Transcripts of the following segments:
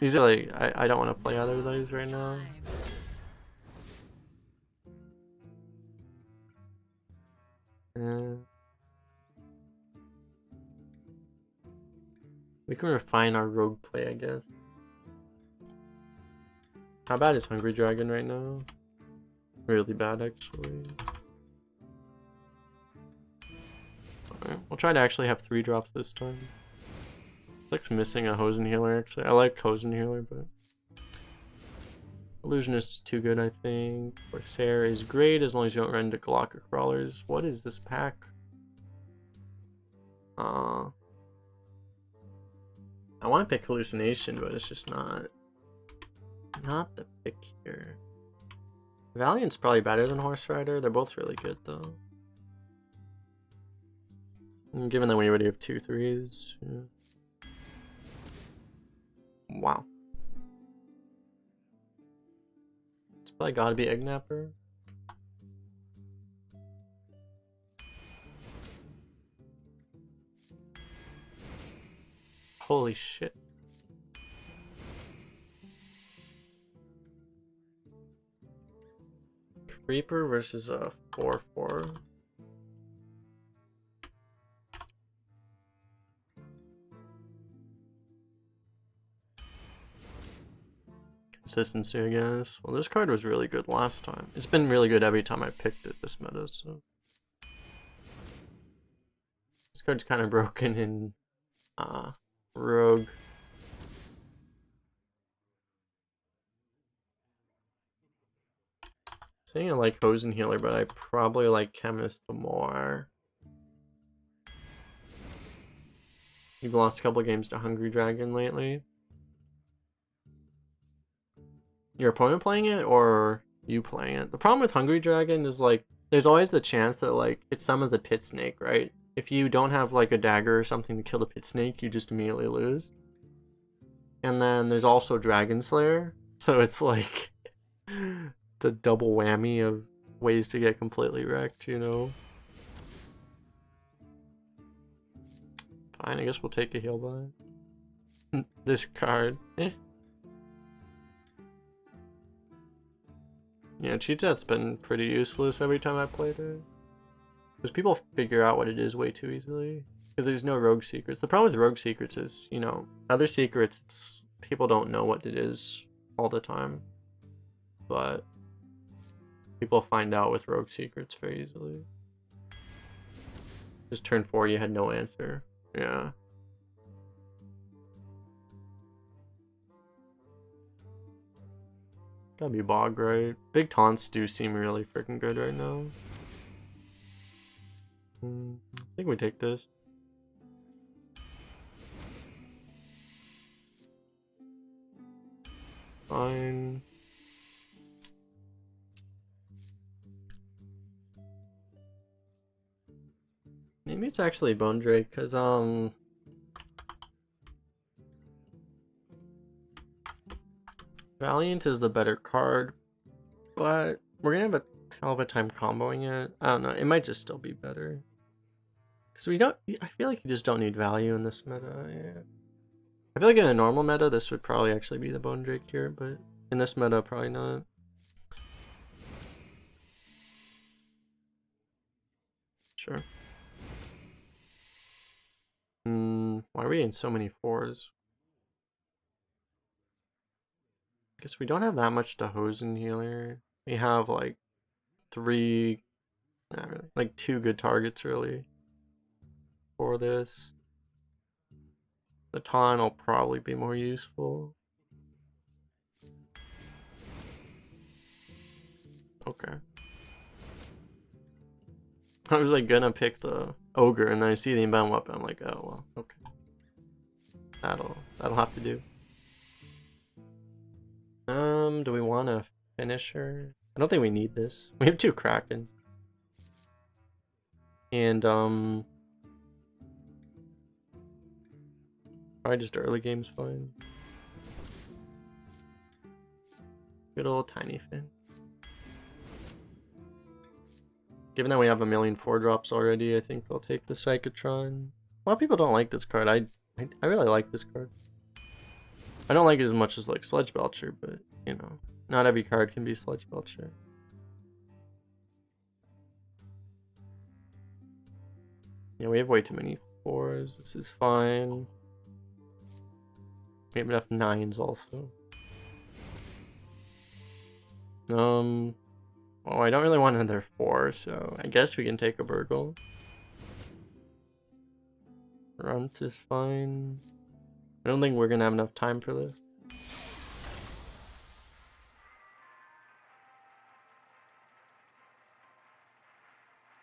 These are like, I don't want to play either of those right now. We can refine our rogue play, I guess. How bad is Hungry Dragon right now? Really bad, actually. Alright, we'll try to actually have 3 drops this time. It's like missing a Hosen Healer, actually. I like Hosen Healer, but... Illusionist is too good, I think. Corsair is great as long as you don't run into Glocker Crawlers. What is this pack? I want to pick Hallucination, but it's just not the pick here. Valiant's probably better than Horse Rider. They're both really good, though. And given that we already have 2 3s. Yeah. Wow. It's probably gotta be Eggnapper. Holy shit. Reaper versus a 4/4. Consistency, I guess. Well, this card was really good last time. It's been really good every time I picked it this meta, so. This card's kind of broken in Rogue. Saying I like Hosen Healer, but I probably like Chemist more. You've lost a couple of games to Hungry Dragon lately. Your opponent playing it or you playing it? The problem with Hungry Dragon is like there's always the chance that like it summons a pit snake, right? If you don't have like a dagger or something to kill the pit snake, you just immediately lose. And then there's also Dragon Slayer, so it's like the double whammy of ways to get completely wrecked, you know? Fine, I guess we'll take a heal by. This card. Yeah, Cheat Set's been pretty useless every time I played it. Because people figure out what it is way too easily. Because there's no rogue secrets. The problem with rogue secrets is, you know, other secrets, people don't know what it is all the time. But people find out with rogue secrets very easily. Just turn 4, you had no answer. Yeah. Gotta be Bog, right? Big taunts do seem really freaking good right now. I think we take this. Fine. Maybe it's actually Bone Drake, because Valiant is the better card, but we're gonna have a hell of a time comboing it. I don't know, it might just still be better. Because I feel like you just don't need value in this meta, yeah. I feel like in a normal meta, this would probably actually be the Bone Drake here, but in this meta, probably not. Sure. Why are we in so many 4s? Guess we don't have that much to Hosen Healer. We have like 3, not really, like 2 good targets really for this. The taunt will probably be more useful. Okay. I was like gonna pick the ogre and then I see the inbound weapon. I'm like, oh well, okay. That'll have to do. Do we want a finisher? I don't think we need this. We have 2 Krakens. And probably just early game's fine. Good old Tiny Fin. Given that we have a million 4-drops already, I think I'll take the Psychotron. A lot of people don't like this card. I really like this card. I don't like it as much as like Sludge Belcher, but you know, not every card can be Sludge Belcher. Yeah, we have way too many 4s. This is fine. We have enough 9s also. Oh, I don't really want another 4, so I guess we can take a Burgle. Runt is fine. I don't think we're gonna have enough time for this.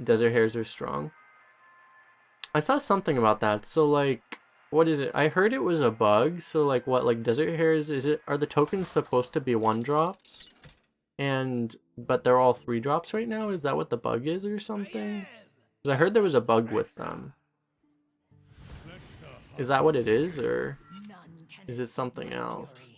Desert Hares are strong. I saw something about that. So like, what is it? I heard it was a bug. So like, what? Like Desert Hares? Are the tokens supposed to be 1-drops? But they're all 3-drops right now. Is that what the bug is or something? Because I heard there was a bug with them. Is that what it is, or is it something else?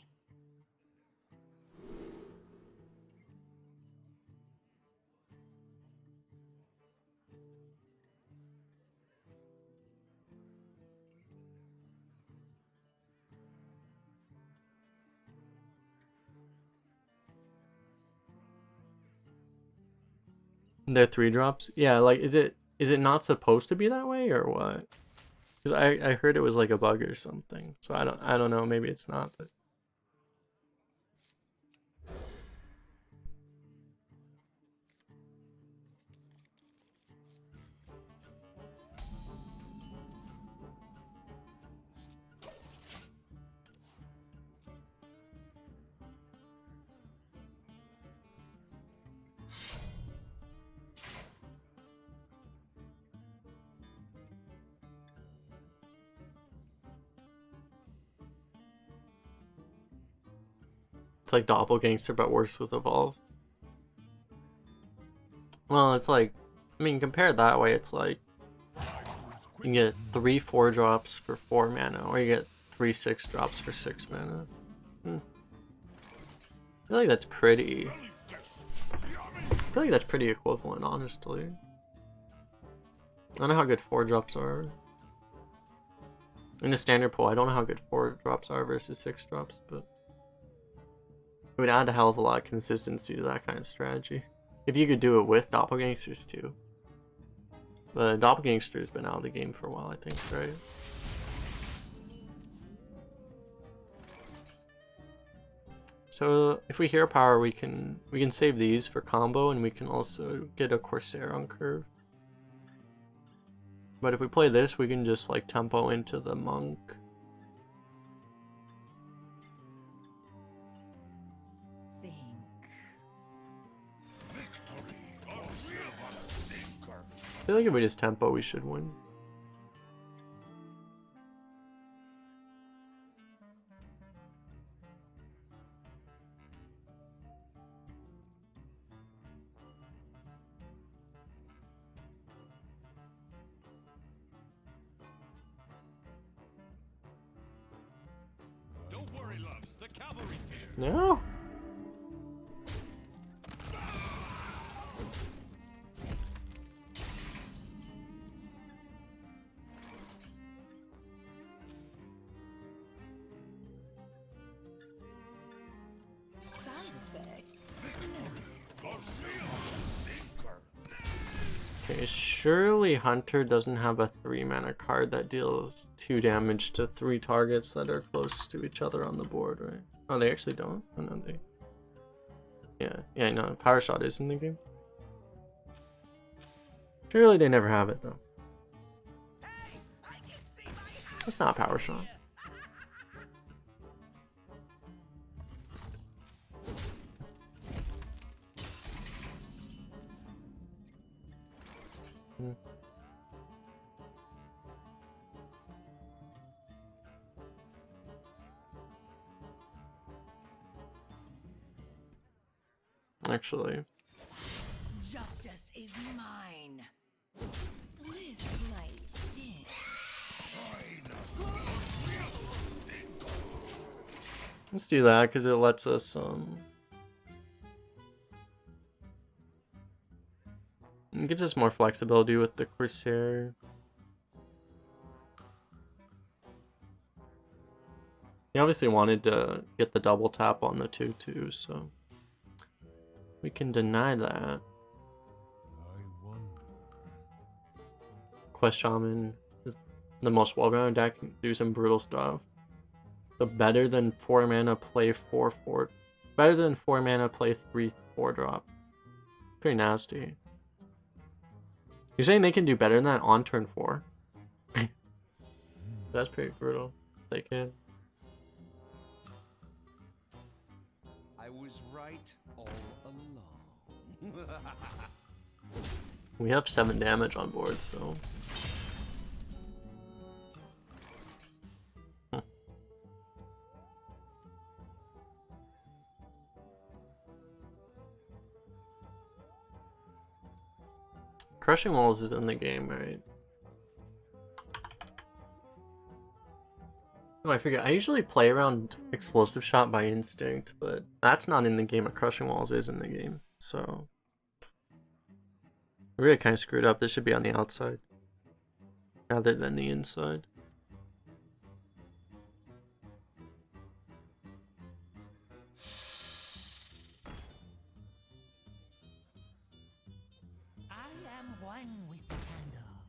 They're 3-drops? Yeah, like is it not supposed to be that way or what? Because I heard it was like a bug or something. So I don't know, maybe it's not, but it's like Doppelgangster but worse with Evolve. Well, it's like, I mean, compared that way, it's like you can get 3 4-drops for 4 mana, or you get 3 6-drops for 6 mana. I feel like that's pretty. I feel like that's pretty equivalent, honestly. I don't know how good 4-drops are. In the standard pool, I don't know how good 4-drops are versus 6-drops, but it would add a hell of a lot of consistency to that kind of strategy. If you could do it with Doppelgangsters too. But Doppelgangster's been out of the game for a while, I think, right? So if we Hero Power, we can save these for combo, and we can also get a Corsair on curve. But if we play this, we can just like tempo into the Monk. I feel like if we just tempo, we should win. Don't worry, loves. The cavalry's here. No. Okay, surely Hunter doesn't have a 3-mana card that deals 2 damage to 3 targets that are close to each other on the board, right? Oh, they actually don't? Oh, no, they... Yeah, no, Power Shot is in the game. Surely they never have it, though. It's not Power Shot. Actually, justice is mine. This might sting. let's do that because it lets us it gives us more flexibility with the Corsair. He obviously wanted to get the double tap on the 2/2, so we can deny that. Quest Shaman is the most well-rounded deck, can do some brutal stuff. So better than 4 mana, play 4/4. Better than 4 mana, play 3/4 drop. Pretty nasty. You're saying they can do better than that on turn 4? That's pretty brutal. They can. I was right all along. We have 7 damage on board, so. Crushing Walls is in the game, right? Oh, I forget. I usually play around Explosive Shot by instinct, but that's not in the game. A Crushing Walls is in the game, so I really kind of screwed up. This should be on the outside rather than the inside. I am one with the candle.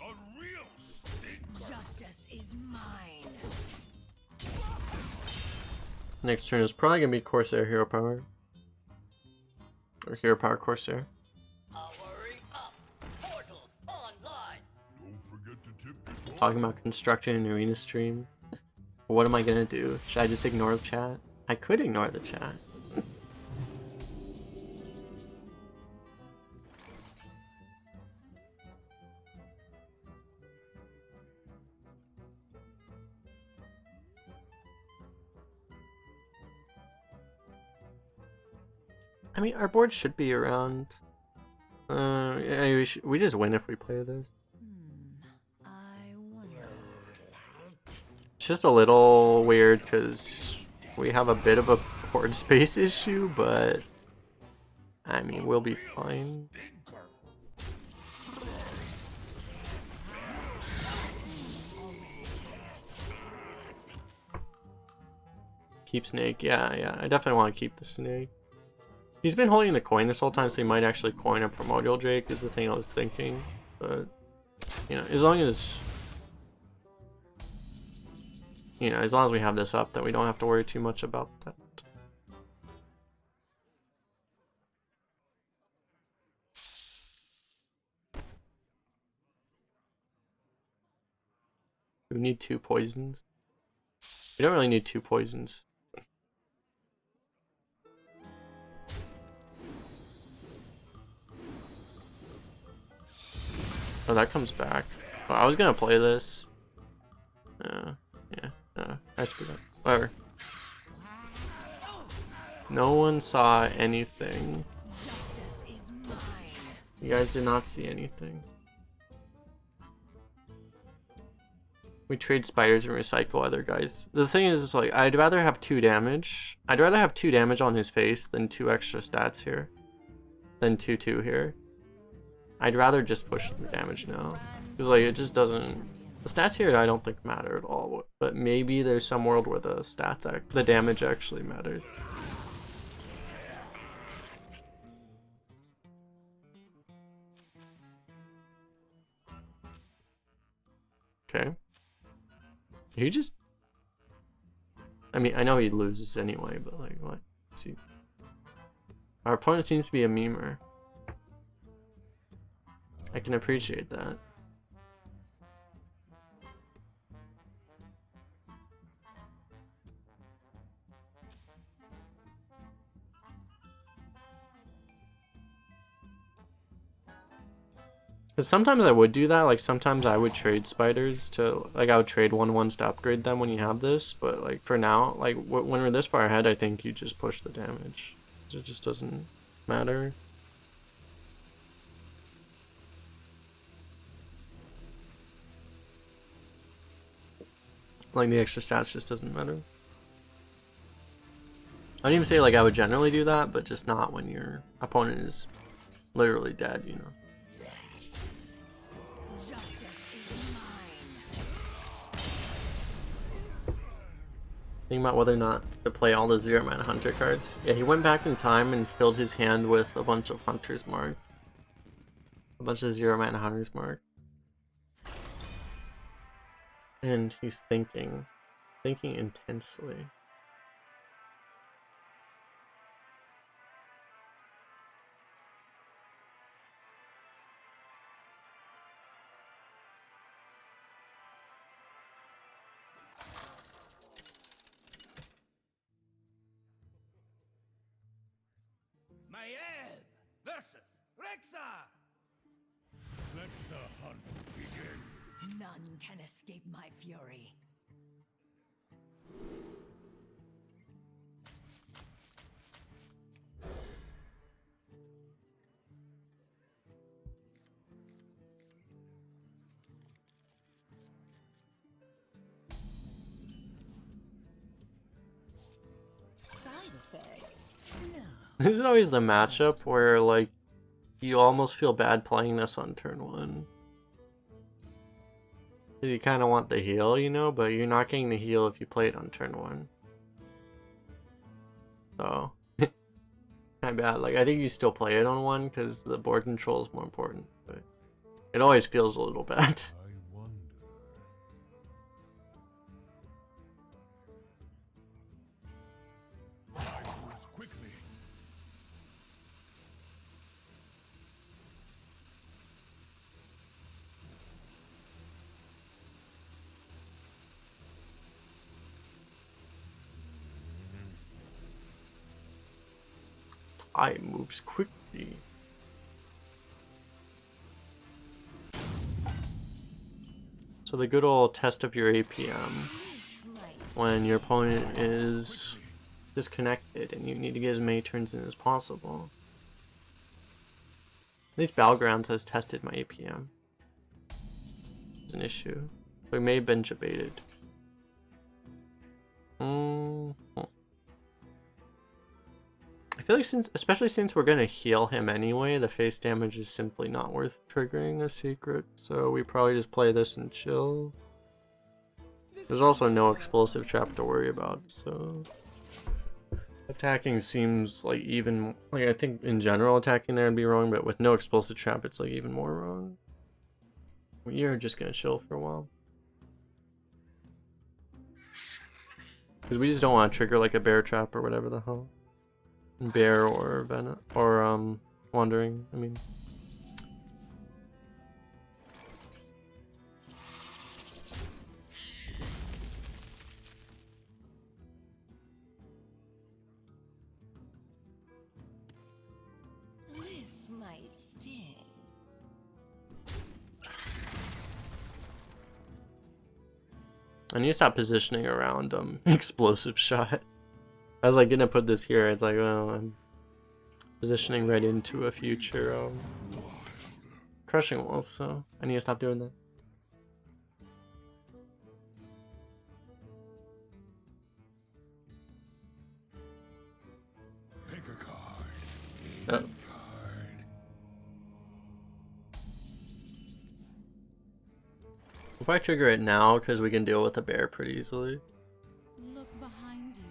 A real stinker. Justice is mine. Next turn is probably gonna be Corsair Hero Power. Or Hero Power Corsair. Powering up. Portals online. Don't forget to tip your Talking about constructing an arena stream. What am I gonna do? Should I just ignore the chat? I could ignore the chat. I mean, our board should be around. Yeah, we just win if we play this. I wonder. It's just a little weird because we have a bit of a board space issue, but I mean, we'll be fine. Keep Snake, yeah, I definitely want to keep the Snake. He's been holding the coin this whole time, so he might actually coin a Primordial Drake, is the thing I was thinking. But, you know, as long as we have this up, then we don't have to worry too much about that. We need 2 poisons. We don't really need 2 poisons. Oh, that comes back. Oh, I was gonna play this. I screwed up. Whatever. No one saw anything. Justice is mine. You guys did not see anything. We trade spiders and recycle other guys. The thing is like, I'd rather have 2 damage. I'd rather have 2 damage on his face than 2 extra stats here. Than 2/2 here. I'd rather just push the damage now. Because like, it just doesn't... The stats here I don't think matter at all. But maybe there's some world where the the damage actually matters. Okay. He just... I mean, I know he loses anyway, but like, what? See, our opponent seems to be a memer. I can appreciate that. Because sometimes I would do that, like sometimes I would trade spiders to, like I would trade 1/1s to upgrade them when you have this, but like for now, like when we're this far ahead, I think you just push the damage. It just doesn't matter. Like the extra stats just doesn't matter. I don't even say like I would generally do that, but just not when your opponent is literally dead, you know. Justice is mine. Think about whether or not to play all the 0 mana hunter cards. Yeah, he went back in time and filled his hand with a bunch of hunters marked. A bunch of 0 mana hunters marked. And he's thinking intensely. Maiev versus Rexar. Let the hunt begin. None can escape my fury. Side effects? No. This is always the matchup where, like, you almost feel bad playing this on turn 1. You kind of want the heal, you know, but you're not getting the heal if you play it on turn 1. So, kind of bad. Like, I think you still play it on 1 because the board control is more important, but it always feels a little bad. I wonder. Backwards quickly. Eye moves quickly. So the good old test of your APM when your opponent is disconnected and you need to get as many turns in as possible. These Battlegrounds has tested my APM. It's an issue. We may have been debated. I feel like especially since we're gonna heal him anyway, the face damage is simply not worth triggering a secret. So we probably just play this and chill. There's also no explosive trap to worry about, so attacking seems like even I think in general attacking there would be wrong, but with no explosive trap it's like even more wrong. We are just gonna chill for a while. Because we just don't want to trigger like a bear trap or whatever the hell. Bear or Venom or Wandering, I mean. This might sting. I need to stop positioning around explosive shot. I was like gonna put this here, it's like, well, I'm positioning right into a future crushing wolf, so I need to stop doing that. Pick a card. Oh. Card. If I trigger it now, because we can deal with a bear pretty easily. Look behind you.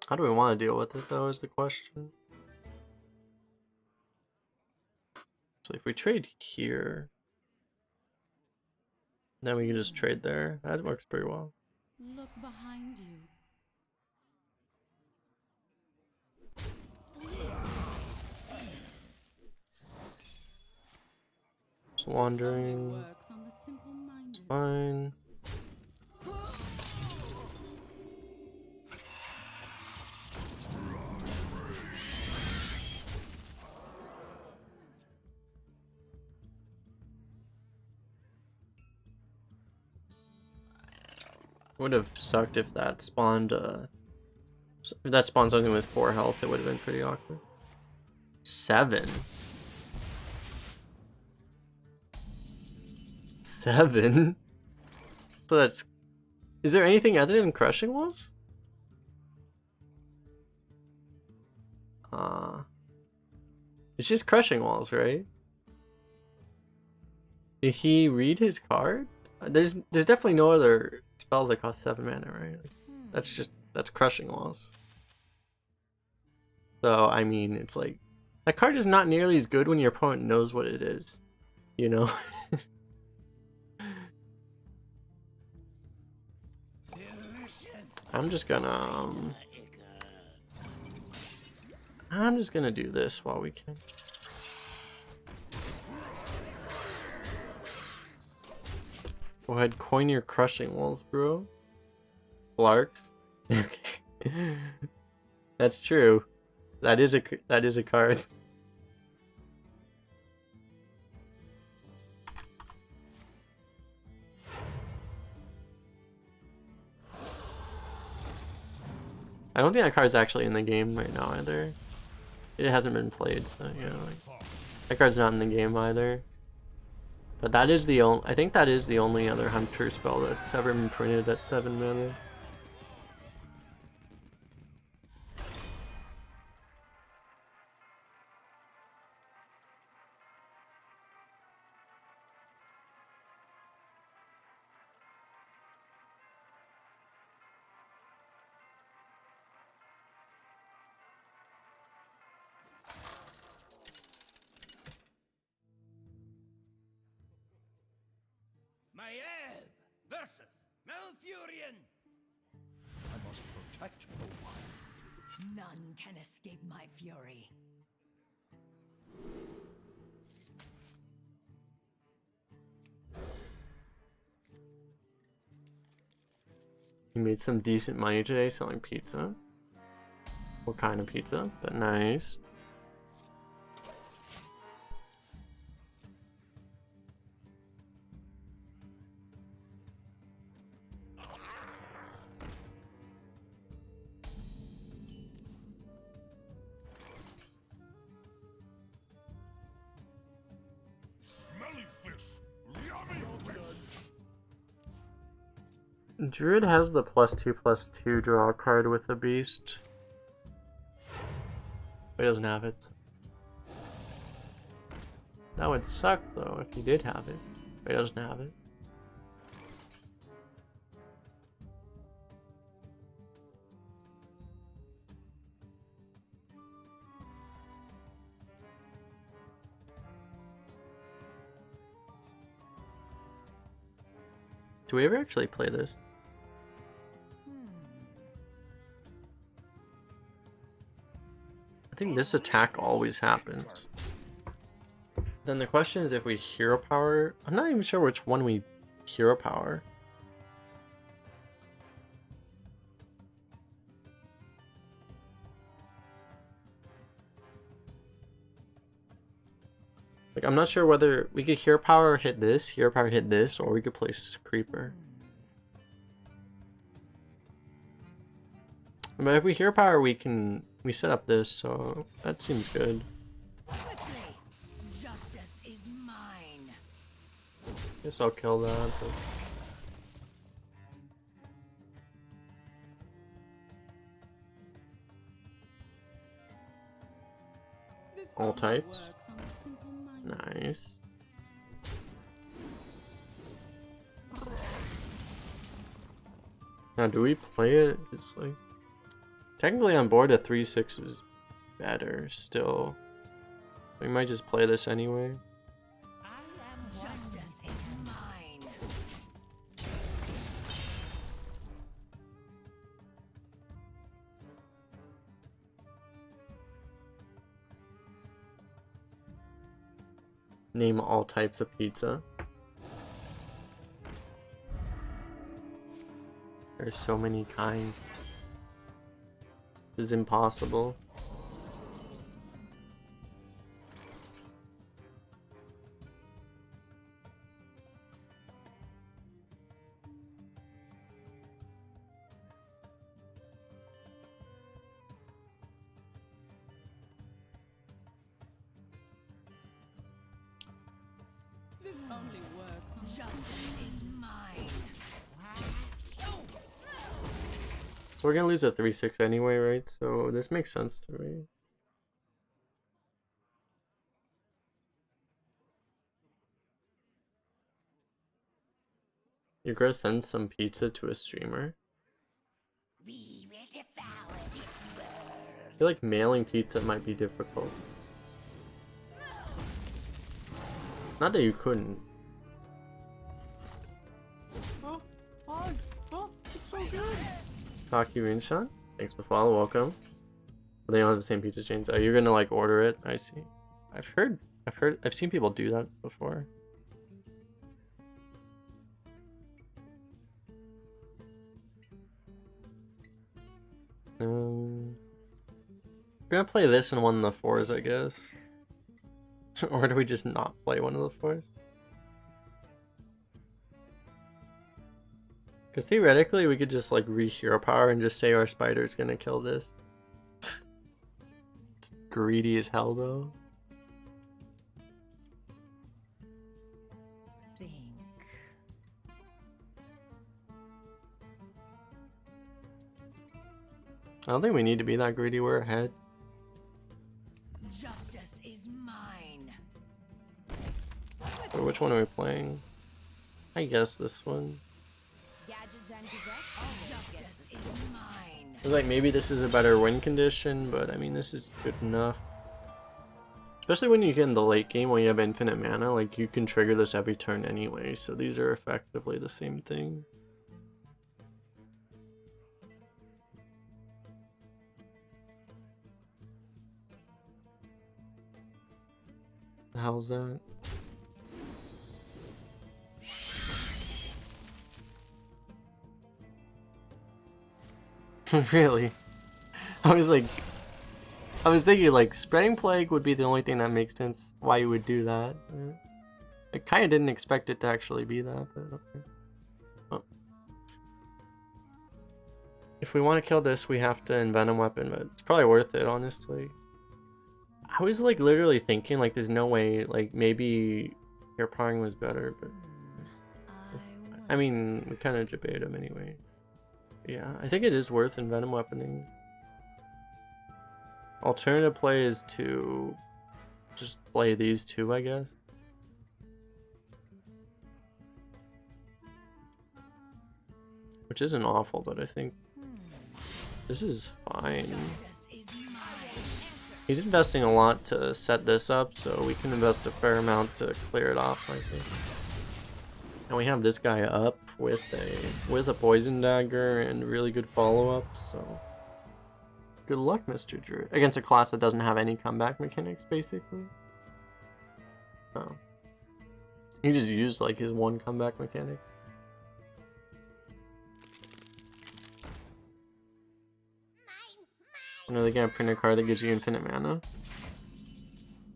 How do we want to deal with it though is the question. So if we trade here, then we can just trade there. That works pretty well. Look behind you. So Wandering, Works on the simple-minded. fine. Would have sucked if that spawned if that spawned something with 4 health, it would have been pretty awkward. 7. 7? So that's... Is there anything other than crushing wolves? It's just crushing walls, right? Did he read his card? There's definitely no other spells that cost 7 mana, right? Like, that's crushing walls. So I mean, it's like that card is not nearly as good when your opponent knows what it is, you know. I'm just gonna do this while we can. Go ahead, coin your crushing walls, bro. Larks. Okay. That's true. That is a card. I don't think that card's actually in the game right now either. It hasn't been played, so you know, like, that card's not in the game either. But that is the only. I think that is the only other hunter spell that's ever been printed at 7 mana. Maiev versus Malfurion. I must protect the wild. None can escape my fury. He made some decent money today selling pizza. What kind of pizza? But nice. Smelly fish. Yummy fish. Druid has the +2/+2 draw card with a beast. But he doesn't have it. That would suck though if he did have it. But he doesn't have it. Do we ever actually play this? I think this attack always happens. Then the question is if we hero power. I'm not even sure which one we hero power. Like, I'm not sure whether we could hero power hit this, or we could place creeper. But if we hero power, we set up this, so that seems good. Quickly, justice is mine. Guess I'll kill that. But... all types. Nice. Now, do we play it? It's like technically on board a 3/6 is better still. We might just play this anyway. Justice is mine. Name all types of pizza. There's so many kinds. This is impossible. This only works on justice is mine. So we're gonna lose a 3/6 anyway, right? So this makes sense to me. You're gonna send some pizza to a streamer? We will devour this world. I feel like mailing pizza might be difficult. Not that you couldn't. Oh, it's so good. Taki Rinshan, thanks for follow, welcome. They don't have the same pizza chains. Oh, you're gonna like order it? I see. I've seen people do that before. We're gonna play this in one of the fours, I guess. Or do we just not play one of the fours? Because theoretically, we could just like re-hero power and just say our spider's gonna kill this. It's greedy as hell, though. Think. I don't think we need to be that greedy. We're ahead. Justice is mine. Wait, which one are we playing? I guess this one. Gadgets and Gazette. Justice is mine. I was like, maybe this is a better win condition, but I mean, this is good enough. Especially when you get in the late game when you have infinite mana, like you can trigger this every turn anyway, so these are effectively the same thing. The hell's that? Really? I was thinking like spreading plague would be the only thing that makes sense why you would do that. I kind of didn't expect it to actually be that, but okay. Oh. If we want to kill this, we have to envenom weapon, but it's probably worth it, honestly. I was like literally thinking like there's no way, like maybe your powering was better, but I mean we kind of debated him anyway. Yeah, I think it is worth envenom weaponing. Alternative play is to just play these two, I guess. Which isn't awful, but I think this is fine. He's investing a lot to set this up, so we can invest a fair amount to clear it off, I think. And we have this guy up with a poison dagger and really good follow-ups, so good luck, Mr. Drew. Against a class that doesn't have any comeback mechanics, basically. Oh. He just used like his one comeback mechanic. And are they gonna print a card that gives you infinite mana?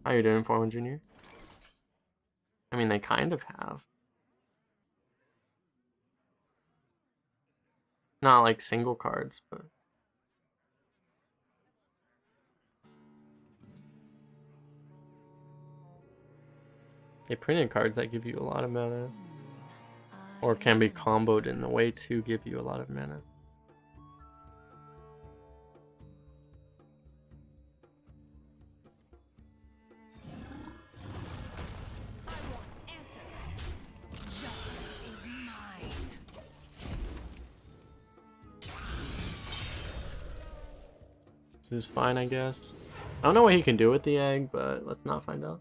How you doing, Foreman Junior? I mean, they kind of have. Not like single cards, but they printed cards that give you a lot of mana, or can be comboed in a way to give you a lot of mana. This is fine, I guess. I don't know what he can do with the egg, but let's not find out.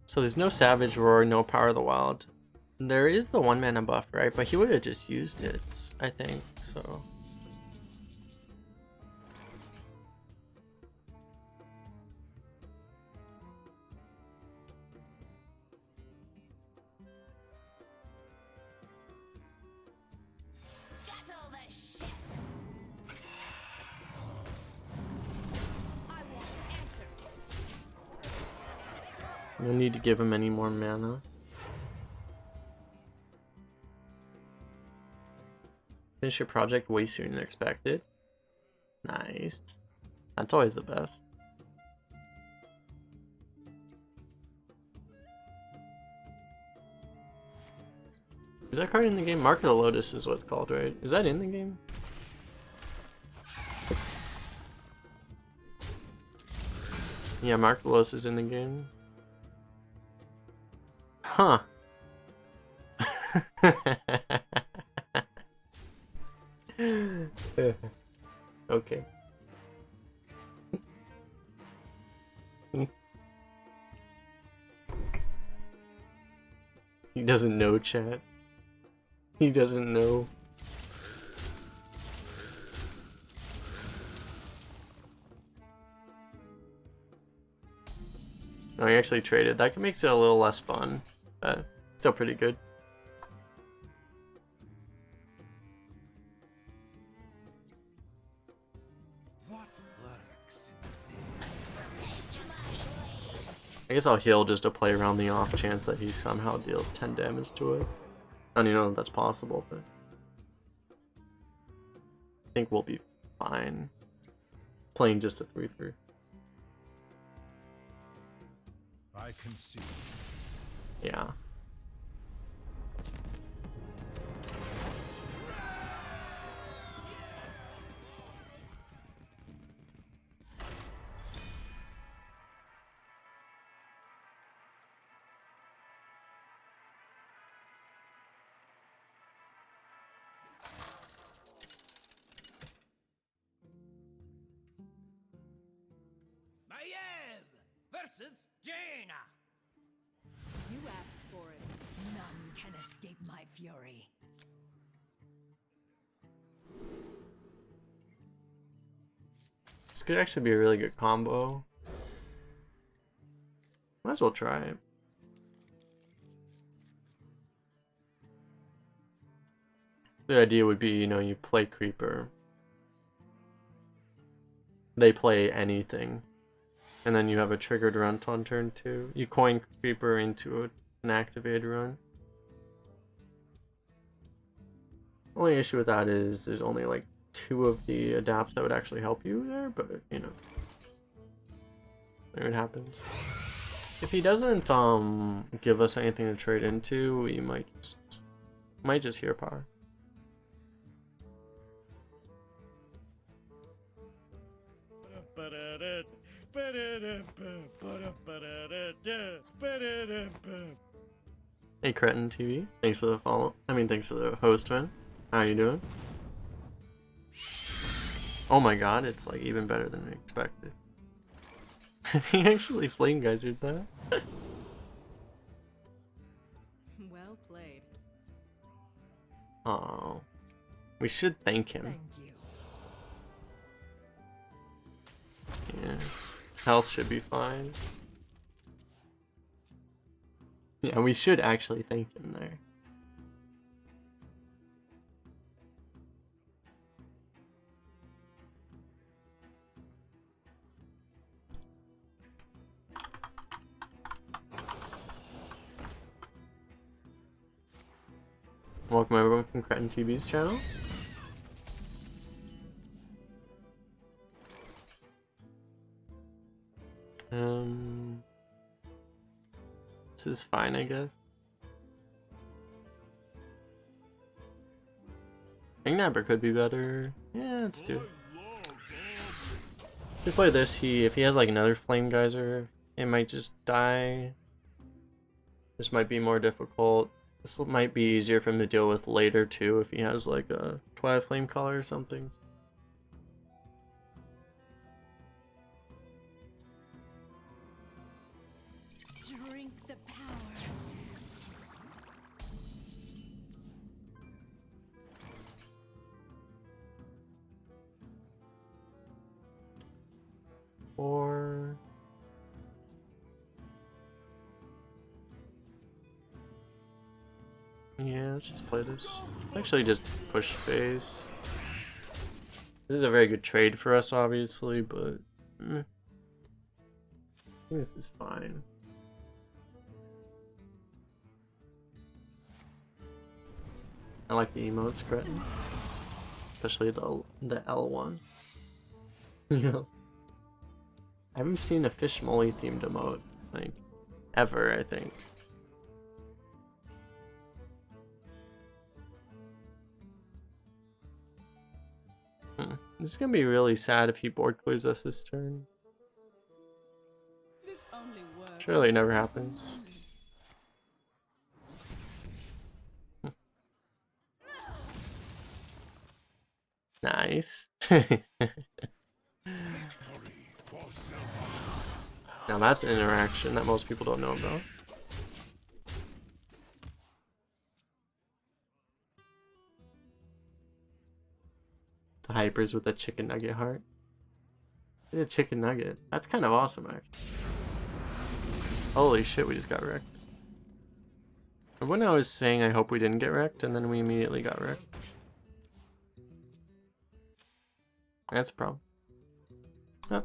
So there's no Savage Roar, no Power of the Wild. There is the 1 mana buff, right? But he would have just used it, I think, so. No need to give him any more mana. Finish your project way sooner than expected. Nice. That's always the best. Is that card in the game? Mark of the Lotus is what it's called, right? Is that in the game? Yeah, Mark of the Lotus is in the game. Huh. Okay. He doesn't know, chat. He doesn't know. No, he actually traded. That makes it a little less fun, but still pretty good. I guess I'll heal just to play around the off chance that he somehow deals 10 damage to us. I don't even know if that's possible, but I think we'll be fine playing just a 3/3. I can see. Yeah. Maiev versus Jaina. You asked for it. None can escape my fury. This could actually be a really good combo. Might as well try it. The idea would be, you know, you play Creeper. They play anything. And then you have a triggered runt on turn 2. You coin Creeper into an activated run. Only issue with that is there's only like 2 of the adapts that would actually help you there, but you know. Maybe it happens. If he doesn't give us anything to trade into, we might just hear power. Hey Kraken TV, thanks for the follow. Thanks for the host, man. How you doing? Oh my god, it's like even better than we expected. He actually flame geysered that. Well played. Oh, we should thank him. Thank you. Yeah, health should be fine. Yeah, we should actually thank him there. Welcome everyone from Kraken TV's channel. This is fine, I guess. Ignabber could be better. Yeah, let's do it. If we play this, if he has like another flame geyser, it might just die. This might be more difficult. This might be easier for him to deal with later too if he has like a Twilight Flame Collar or something. Drink the power. Or yeah, let's just play this. Actually, just push face. This is a very good trade for us, obviously, but I think this is fine. I like the emotes, Kraken. Especially the L one. I haven't seen a Fish Molly themed emote, like, ever, I think. This is gonna be really sad if he board clears us this turn. This only works. Surely it never happens. Nice. Now that's an interaction that most people don't know about. The hypers with a chicken nugget heart. It's a chicken nugget. That's kind of awesome, actually. Holy shit, we just got wrecked. When I was saying I hope we didn't get wrecked, and then we immediately got wrecked. That's a problem. Oh.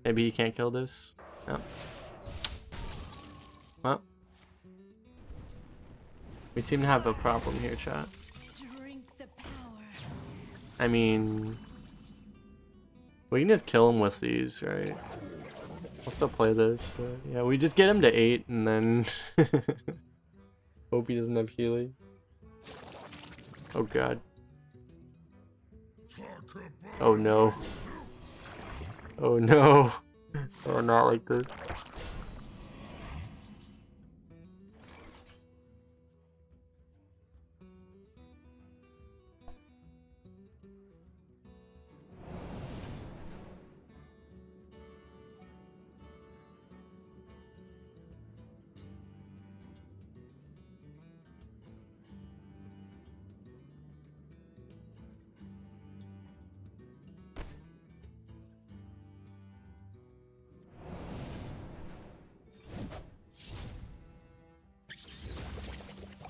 Maybe he can't kill this. Oh. Well. We seem to have a problem here, chat. Drink the power. I mean... we can just kill him with these, right? I'll still play this, but yeah, we just get him to 8 and then... hope he doesn't have healing. Oh god. Oh no. Oh no. Oh, not like this.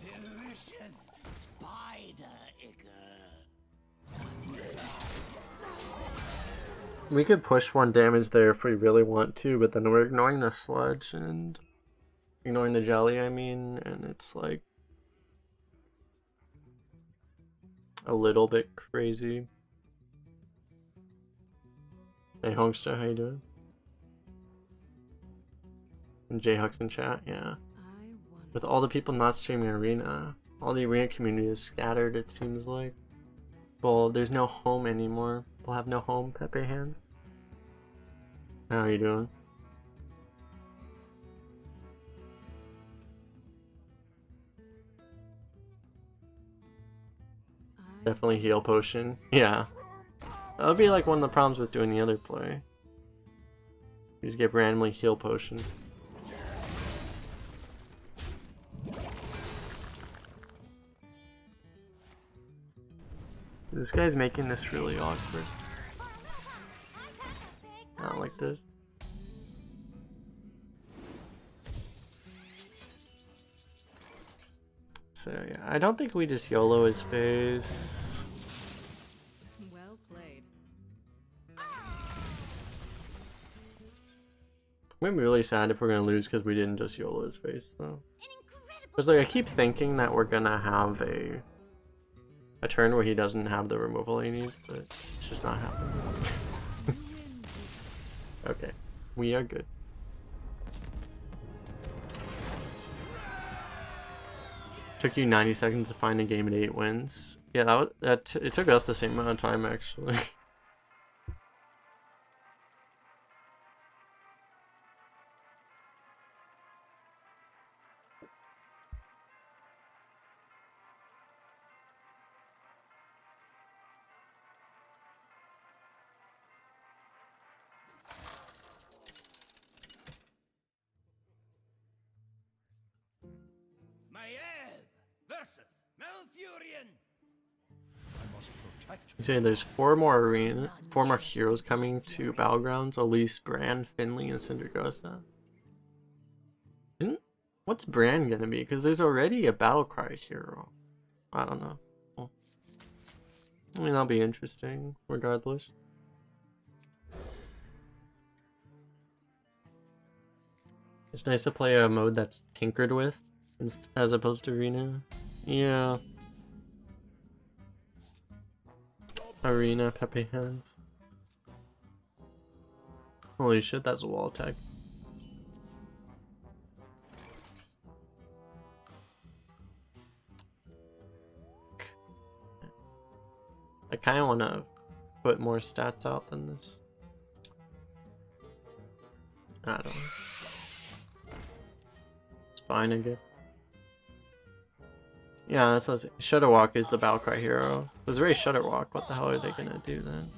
Delicious spider ichor. We could push 1 damage there if we really want to, but then we're ignoring the sludge and ignoring the jelly, I mean, and it's like a little bit crazy. Hey Hongstar, how you doing? And Jayhuck's in chat, yeah. With all the people not streaming Arena, all the Arena community is scattered, it seems like. Well, there's no home anymore. We'll have no home, Pepe Hands. How are you doing? Definitely heal potion. Yeah. That'll be like one of the problems with doing the other play. You just give randomly heal potion. This guy's making this really awkward. I don't like this. So yeah, I don't think we just YOLO his face. Well played. I'm gonna be really sad if we're gonna lose because we didn't just YOLO his face though. Because like I keep thinking that we're gonna have a turn where he doesn't have the removal he needs, but it's just not happening. Okay, we are good. Took you 90 seconds to find a game at 8 wins. Yeah, it took us the same amount of time actually. Maiev versus Malfurion. I must protect You say there's 4 more heroes coming to Battlegrounds: Elise, Bran, Finley, and Cindergosa. What's Bran gonna be? Because there's already a Battlecry hero. I don't know. Well, I mean, that'll be interesting, regardless. It's nice to play a mode that's tinkered with, as opposed to Arena. Yeah. Arena, Pepe Hands. Holy shit, that's a wall attack. I kind of want to put more stats out than this. I don't know. It's fine, I guess. Yeah, that's what I was saying. Shudderwalk is the Battlecry hero. If it was very Shudderwalk, what the hell are they gonna do then?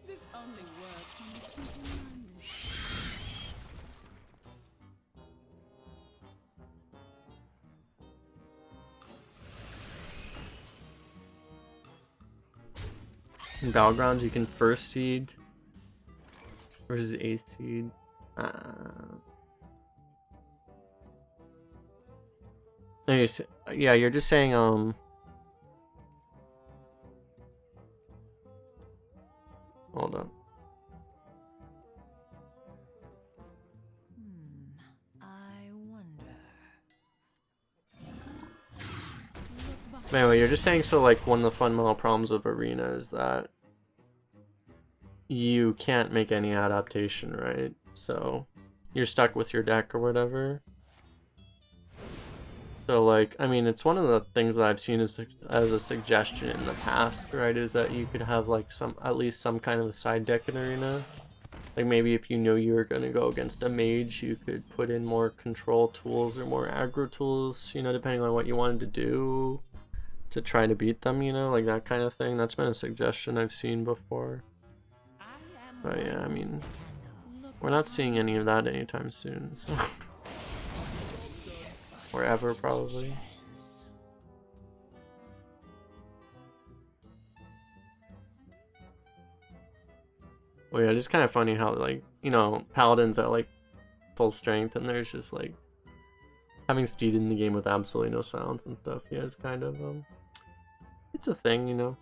This only works on a simple mind. In Battlegrounds, you can first seed versus 8th seed. Yeah, you're just saying, hold on. I wonder. But anyway, you're just saying, so like one of the fundamental problems of Arena is that you can't make any adaptation, right? So you're stuck with your deck or whatever. So like, I mean, it's one of the things that I've seen as a suggestion in the past, right? Is that you could have like at least some kind of a side deck in Arena. Like maybe if you knew you were gonna go against a mage, you could put in more control tools or more aggro tools, you know, depending on what you wanted to do to try to beat them, you know, like that kind of thing. That's been a suggestion I've seen before. But yeah, I mean, we're not seeing any of that anytime soon, so. Or ever, probably. Well, yeah, it's kind of funny how, like, you know, Paladins at, like, full strength, and there's just, like, having Steed in the game with absolutely no silence and stuff. Yeah, it's kind of, it's a thing, you know.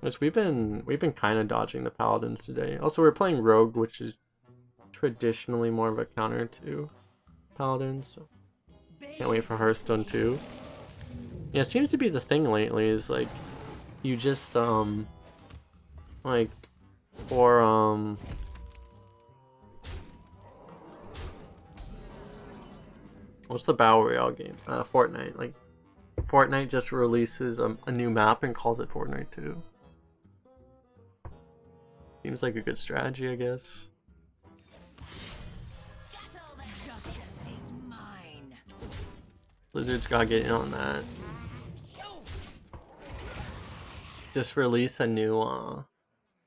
Because we've been kind of dodging the Paladins today. Also, we're playing Rogue, which is traditionally more of a counter to Paladins, so can't wait for Hearthstone 2. Yeah, it seems to be the thing lately is like you just like for what's the Battle Royale game? Fortnite. Like Fortnite just releases a new map and calls it Fortnite 2. Seems like a good strategy, I guess. Justice is mine. Blizzard's gotta get in on that. Just release a new,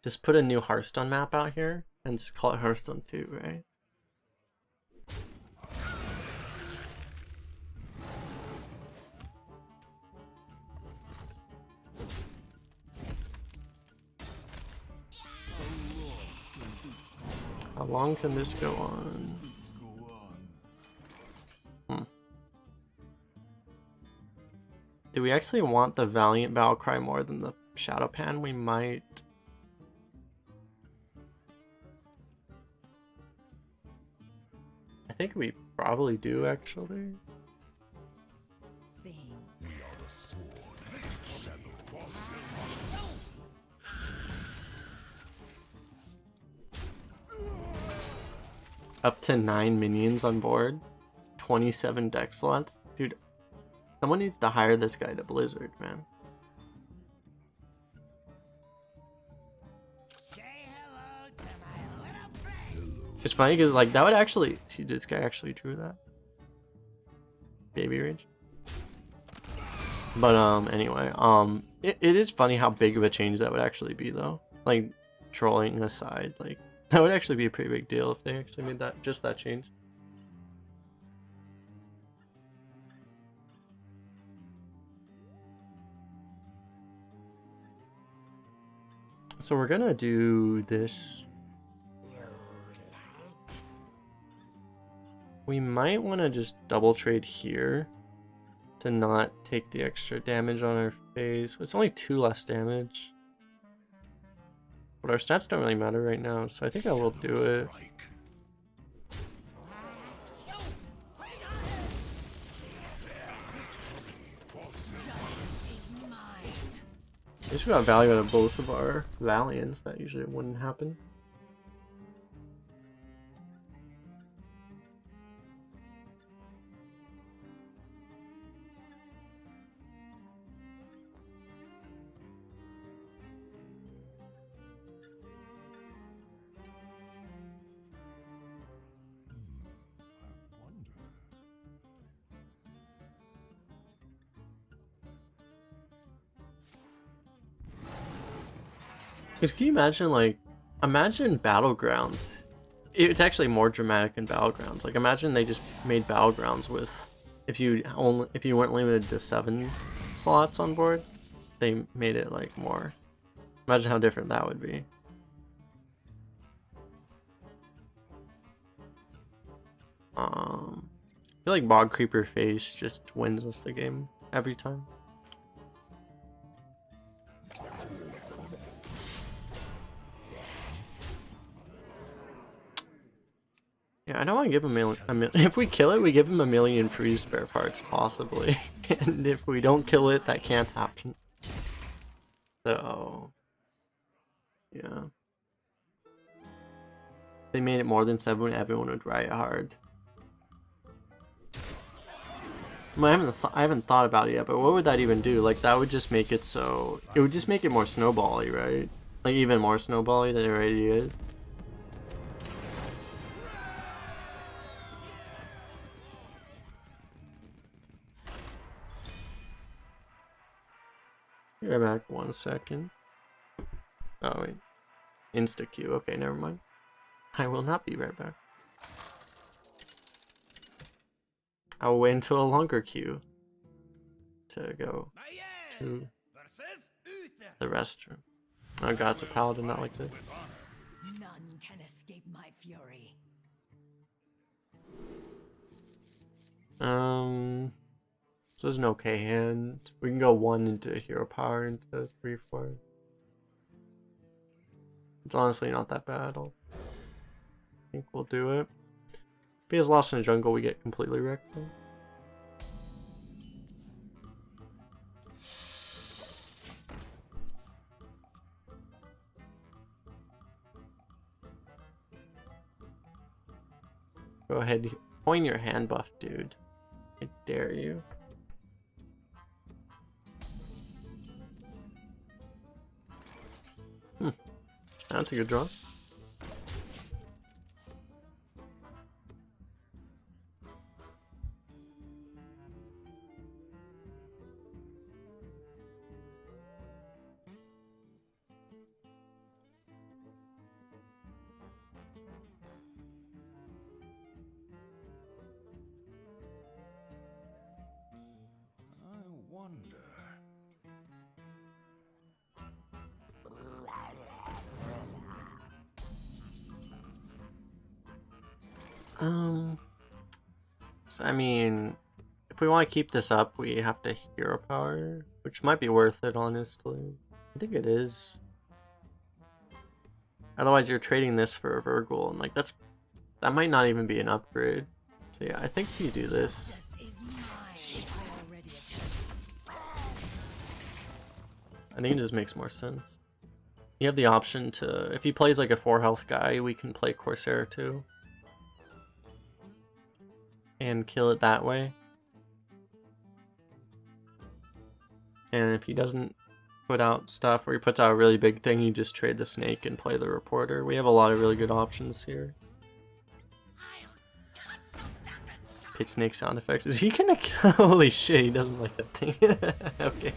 just put a new Hearthstone map out here and just call it Hearthstone 2, right? How long can this go on? Do we actually want the Valiant Battlecry more than the Shadow Pan? We might. I think we probably do, actually. Up to 9 minions on board. 27 deck slots. Dude, someone needs to hire this guy to Blizzard, man. Say hello to my little friend. It's funny because like that would actually, this guy actually drew that. Baby range. But anyway, it is funny how big of a change that would actually be though. Like trolling aside, like that would actually be a pretty big deal if they actually made that just that change. So we're gonna do this. We might want to just double trade here to not take the extra damage on our face. It's only 2 less damage. But our stats don't really matter right now, so I think I will do it. At least we got value out of both of our Valiants. That usually wouldn't happen. Because can you imagine, like, imagine Battlegrounds. It's actually more dramatic in Battlegrounds. Like, imagine they just made Battlegrounds with, if you weren't limited to 7 slots on board, they made it like more. Imagine how different that would be. I feel like Bog Creeper face just wins us the game every time. Yeah, I don't want to give him a million. If we kill it, we give him a million free spare parts, possibly. And if we don't kill it, that can't happen. So, yeah. If they made it more than 7, everyone would riot hard. I haven't thought about it yet, but what would that even do? Like, that would just make it so... It would just make it more snowbally, right? Like, even more snowbally than it already is. Be right back 1 second. Oh, wait. Insta-Q. Okay, never mind. I will not be right back. I will wait until a longer queue to go to the restroom. Oh god, it's a paladin, not like this. None can escape my fury. So it's an okay hand. We can go 1 into hero power into 3, 4. It's honestly not that bad. I think we'll do it. If he has lost in the jungle, we get completely wrecked though. Go ahead, point your hand buff, dude. I dare you. That's a good draw. I wonder. So I mean, if we want to keep this up, we have to hero power, which might be worth it, honestly. I think it is. Otherwise, you're trading this for a Virgil, and like that might not even be an upgrade. So yeah, I think you do this. I think it just makes more sense. You have the option to, if he plays like a 4 health guy, we can play Corsair too. And kill it that way. And if he doesn't put out stuff, or he puts out a really big thing, you just trade the snake and play the reporter. We have a lot of really good options here. Pit snake sound effects. Is he gonna kill? Holy shit, he doesn't like that thing. Okay.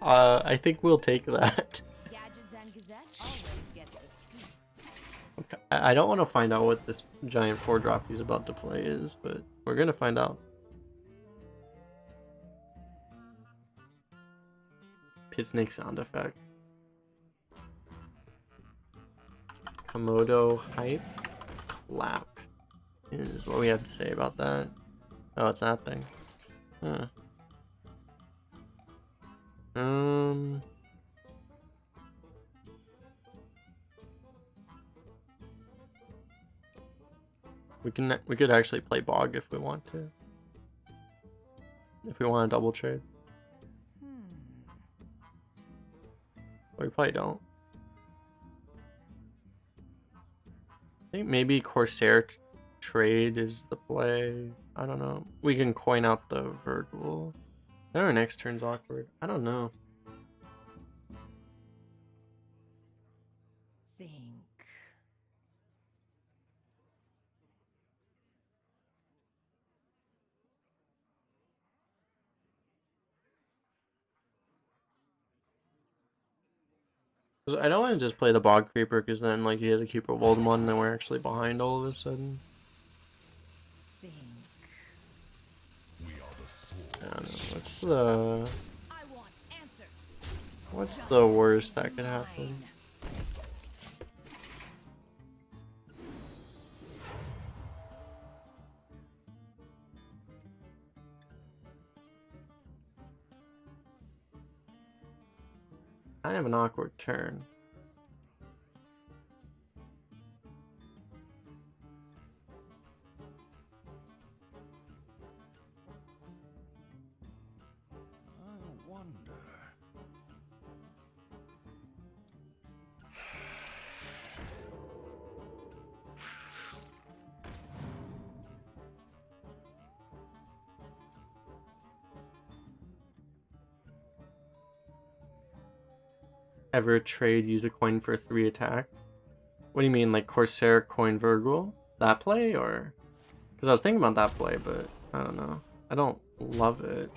I think we'll take that. Okay. I don't want to find out what this giant 4-drop he's about to play is, but we're gonna find out. Pit snake sound effect. Komodo hype clap is what we have to say about that. Oh, it's that thing. Huh. We could actually play Bog if we want to. If we want to double trade. We probably don't. I think maybe Corsair trade is the play. I don't know. We can coin out the Virgil. Then our next turn's awkward. I don't know. Think. 'Cause I don't want to just play the Bog Creeper, because then like you hit a Keeper Wold one and then we're actually behind all of a sudden. Think. I don't know. What's the I want answers. what's the worst that could happen? Mine. I have an awkward turn. I wonder. Ever trade use a coin for 3 attack? What do you mean, like Corsair coin Virgil? That play, or? Because I was thinking about that play, but I don't know. I don't love it.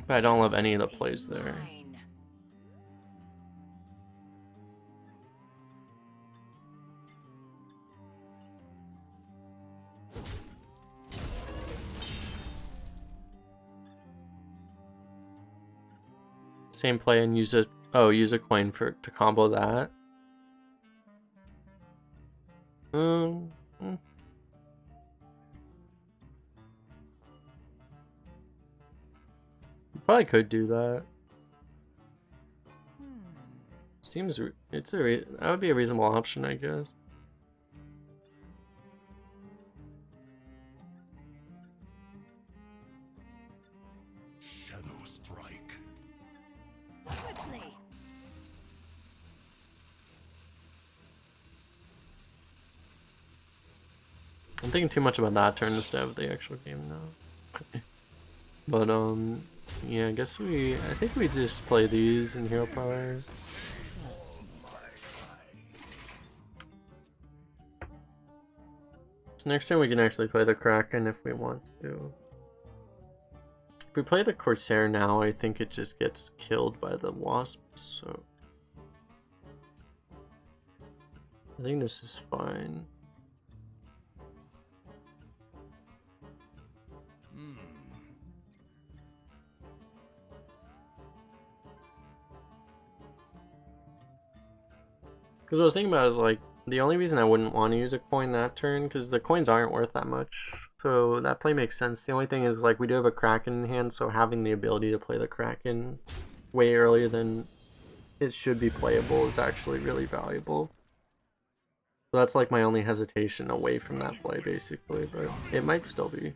But I don't love any of the plays there. Mine. Same play and use a coin for to combo that. Mm. Probably could do that. Seems that would be a reasonable option, I guess. Shadow strike. Swiftly. I'm thinking too much about that turn instead of the actual game now. But yeah, I think we just play these in Hero Power. So next turn we can actually play the Kraken if we want to. If we play the Corsair now, I think it just gets killed by the Wasp, so I think this is fine. Because what I was thinking about is like, the only reason I wouldn't want to use a coin that turn, because the coins aren't worth that much. So that play makes sense. The only thing is like, we do have a Kraken in hand, so having the ability to play the Kraken way earlier than it should be playable is actually really valuable. So that's like my only hesitation away from that play, basically. But it might still be.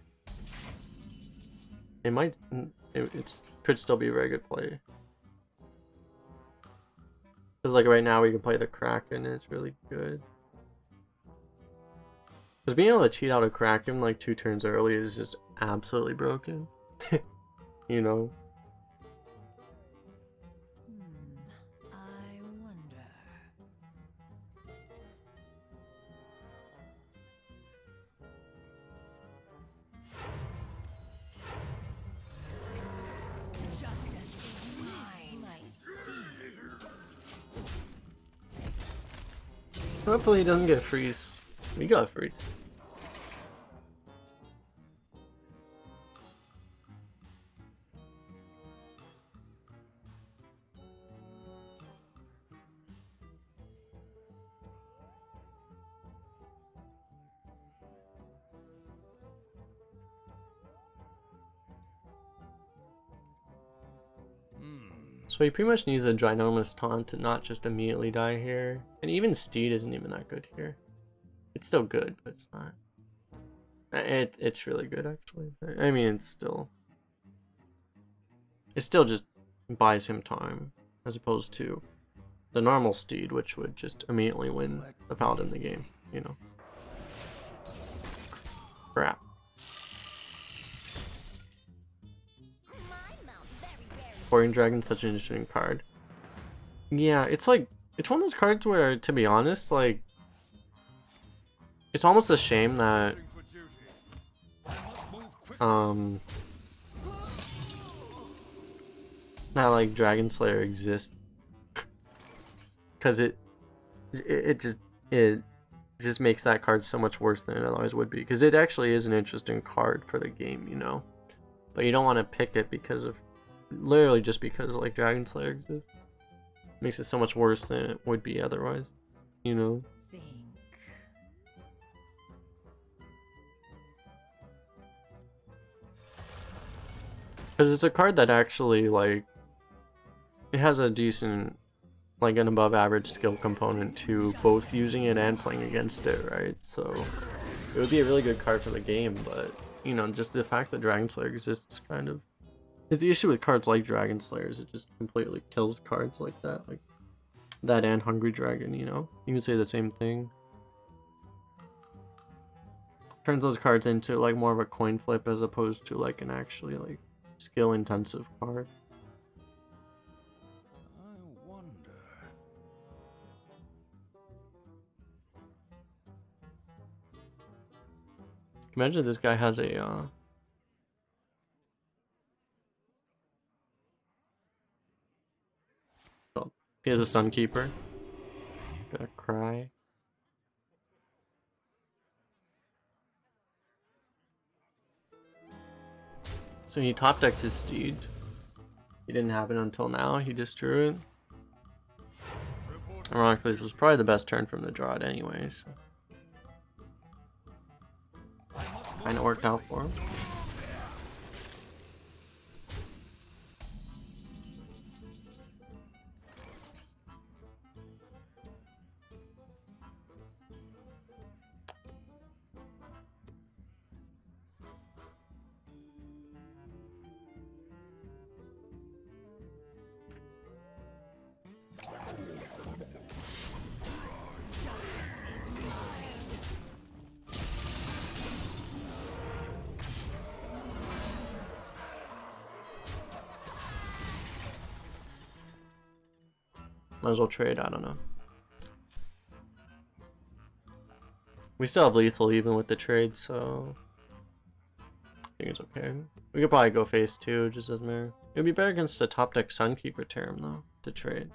It could still be a very good play. Because like right now we can play the Kraken and it's really good. Because being able to cheat out a Kraken like 2 turns early is just absolutely broken. You know? I wonder. Justice is mine. Hopefully he doesn't get freeze. We got freeze. So he pretty much needs a ginormous taunt to not just immediately die here. And even Steed isn't even that good here. It's still good, but it's not. It's really good actually. I mean, it still just buys him time as opposed to the normal Steed, which would just immediately win the Paladin the game, you know. Crap. Boring Dragon's such an interesting card. Yeah, it's like, it's one of those cards where, to be honest, like, It's almost a shame that not like Dragon Slayer exists, because it just makes that card so much worse than it otherwise would be, because it actually is an interesting card for the game, you know, but you don't want to pick it because of literally just because like Dragon Slayer exists. It makes it so much worse than it would be otherwise, you know. Think. Because it's a card that actually, like, it has a decent, like, an above average skill component to both using it and playing against it, right? So it would be a really good card for the game, but, you know, just the fact that Dragon Slayer exists kind of is the issue with cards like Dragon Slayer, is it just completely kills cards like that and Hungry Dragon, you know? You can say the same thing. Turns those cards into, like, more of a coin flip as opposed to, like, an actually, like, skill intensive card. I wonder. Imagine this guy has a oh, he has a Sunkeeper. Gonna cry. So he top decked his Steed. He didn't have it until now. He just drew it. Ironically, this was probably the best turn from the draw anyway, so kind of worked out for him. Might as well trade, I don't know. We still have lethal even with the trade, so I think it's okay. We could probably go phase 2, just doesn't matter. It would be better against a top deck Sunkeeper Term though, to trade.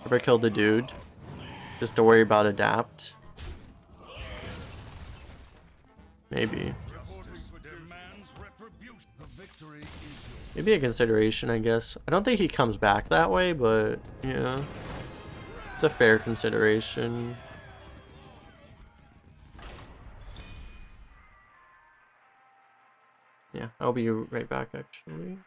Ever killed the dude, just to worry about adapt. Maybe. Maybe a consideration, I guess. I don't think he comes back that way, but yeah, it's a fair consideration. Yeah, I'll be right back actually.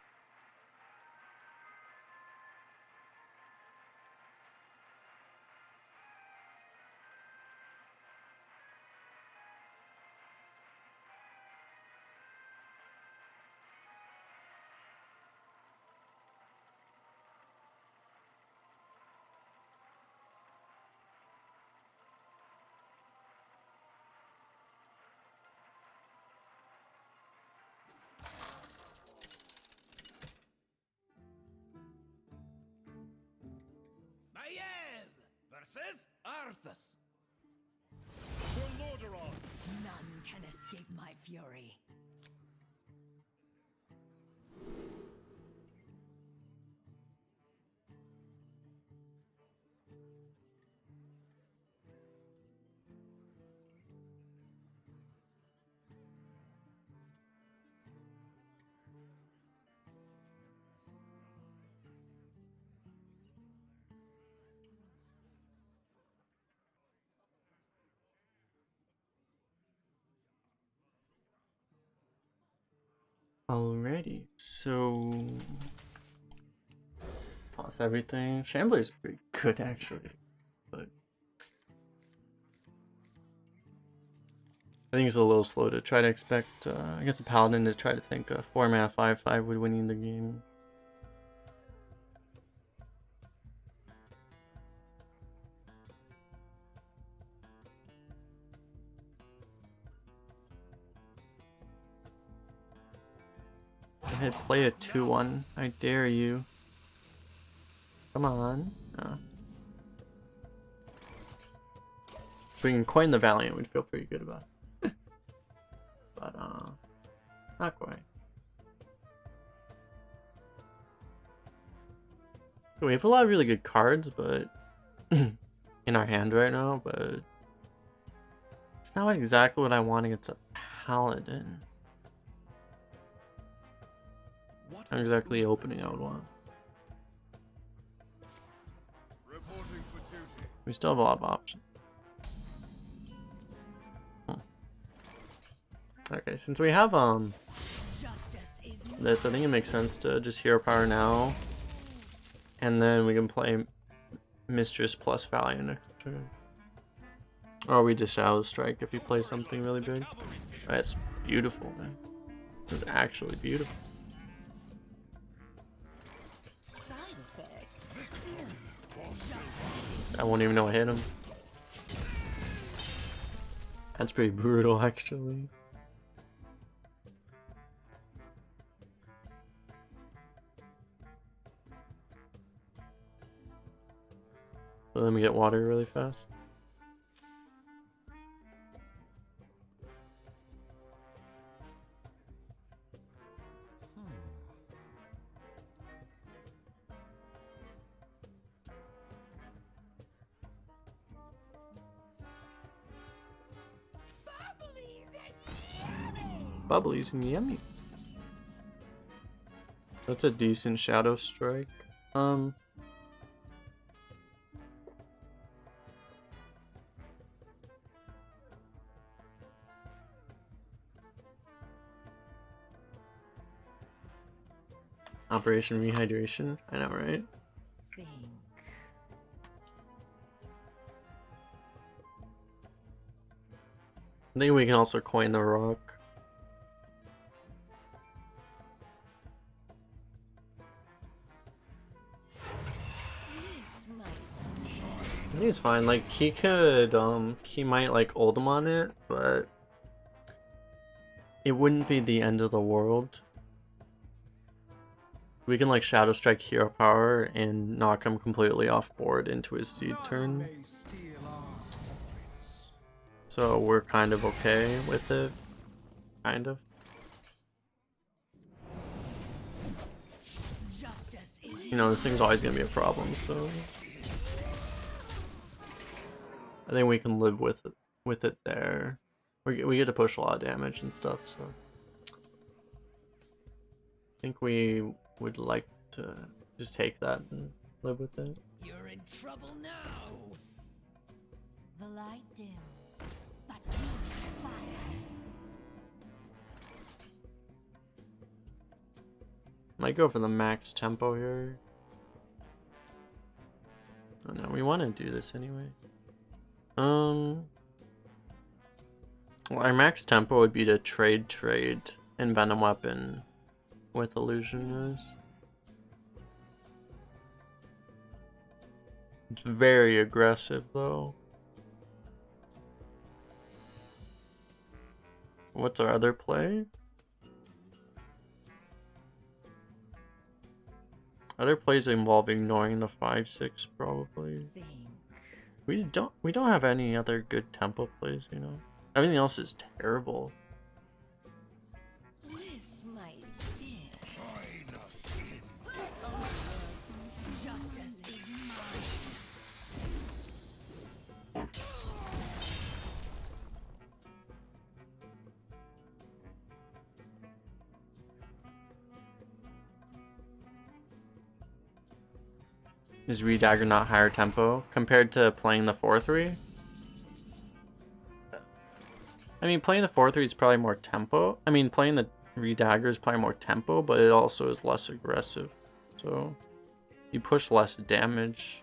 Maiev versus Arthas. None can escape my fury. Alrighty, so toss everything. Shambler's pretty good actually, but I think it's a little slow to try to expect against a paladin to try to think a 4-mana 5/5 would winning the game. Go ahead, play a 2/1. I dare you. Come on. If we can coin the Valiant, we'd feel pretty good about it. But, not quite. We have a lot of really good cards, but in our hand right now, but it's not exactly what I want against a Paladin. Not exactly the opening I would want. We still have a lot of options. Okay, since we have this, I think it makes sense to just hero power now, and then we can play Mistress plus Valiant next turn. Or we just Shadow Strike if we play something really big. That's beautiful, man. It's actually beautiful. I won't even know I hit him. That's pretty brutal, actually. So then we get water really fast. Bubblies and yummy. That's a decent Shadow Strike. Operation Rehydration. I know, right? Think. I think we can also coin the rock. I think it's fine. Like he could, he might like Oldhim on it, but it wouldn't be the end of the world. We can like Shadow Strike hero power and knock him completely off board into his seed turn. So we're kind of okay with it. Kind of. You know, this thing's always gonna be a problem, so I think we can live with it there. We get to push a lot of damage and stuff, so I think we would like to just take that and live with it. You're in trouble now. The light dims, but we fire. Might go for the max tempo here. Oh no, we want to do this anyway. Well, our max tempo would be to trade and Venom Weapon with Illusionist. It's very aggressive though. What's our other play? Other plays involve ignoring the 5/6 probably. Think. We don't have any other good tempo plays, you know. Everything else is terrible. This might sting. Justice is mine. Is Redagger not higher tempo compared to playing the 4/3? I mean, playing the 4/3 is probably more tempo. I mean, playing the Redagger is probably more tempo, but it also is less aggressive. So you push less damage,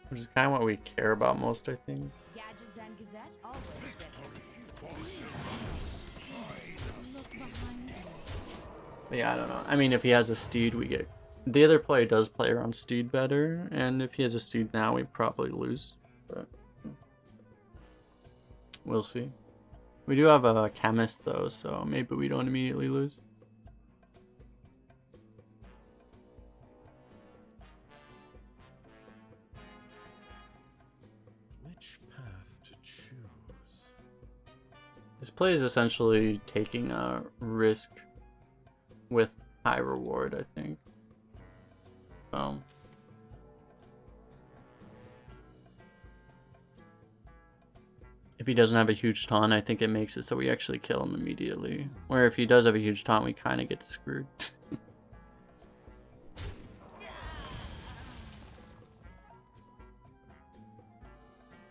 which is kind of what we care about most, I think. Gadgets and Gazette always look behind you. But yeah, I don't know. I mean, if he has a Steed, we get... The other player does play around Steed better, and if he has a Steed now, we probably lose. But we'll see. We do have a Chemist, though, so maybe we don't immediately lose. This play is essentially taking a risk with high reward, I think. If he doesn't have a huge taunt, I think it makes it so we actually kill him immediately. Where if he does have a huge taunt, we kind of get screwed.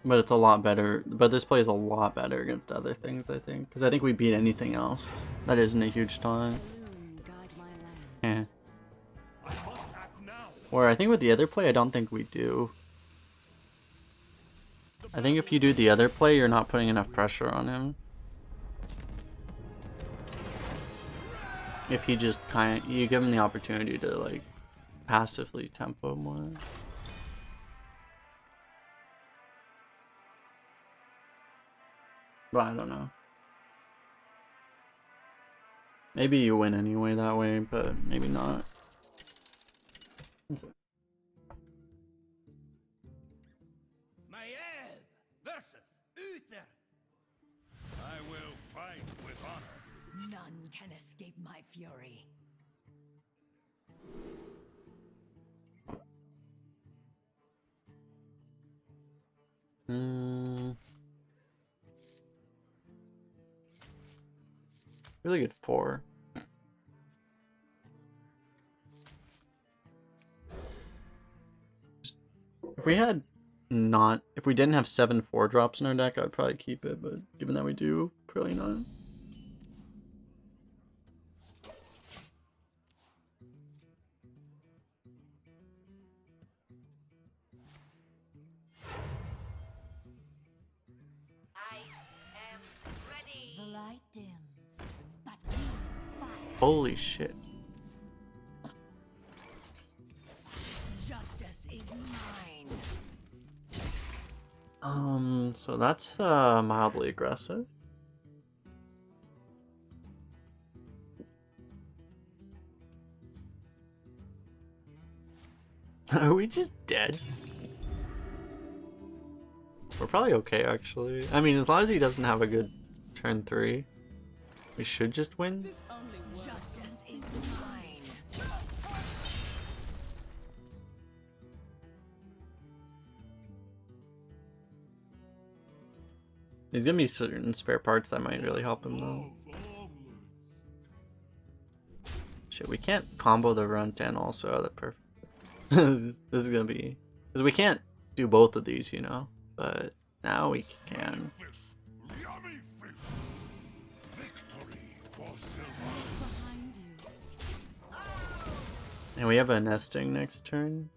But it's a lot better. But this play is a lot better against other things, I think. Because I think we beat anything else that isn't a huge taunt. Yeah. Or I think with the other play, I don't think we do. I think if you do the other play, you're not putting enough pressure on him. If he just you give him the opportunity to like passively tempo more. But I don't know. Maybe you win anyway that way, but maybe not. Maiev versus Uther. I will fight with honor. None can escape my fury. Really good 4. If we didn't have 7 4-drops in our deck, I'd probably keep it, but given that we do, probably not. I am ready. The light dims, but we fight. Holy shit. Justice is mine. So that's mildly aggressive. Are we just dead? We're probably okay, actually. I mean, as long as he doesn't have a good turn 3, we should just win. Justice is mine. There's gonna be certain spare parts that might really help him, though. Shit, we can't combo the runt and also the perfect. This is gonna be... Because we can't do both of these, you know? But now we can. Yummy fish. Victory for silver. Behind you. And we have a nesting next turn.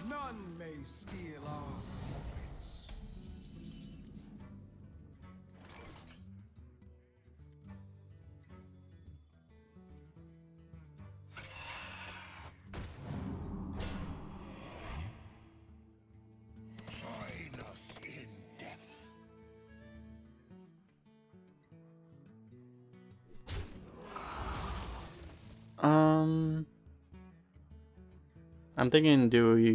None may steal our secrets. Join us in death. I'm thinking,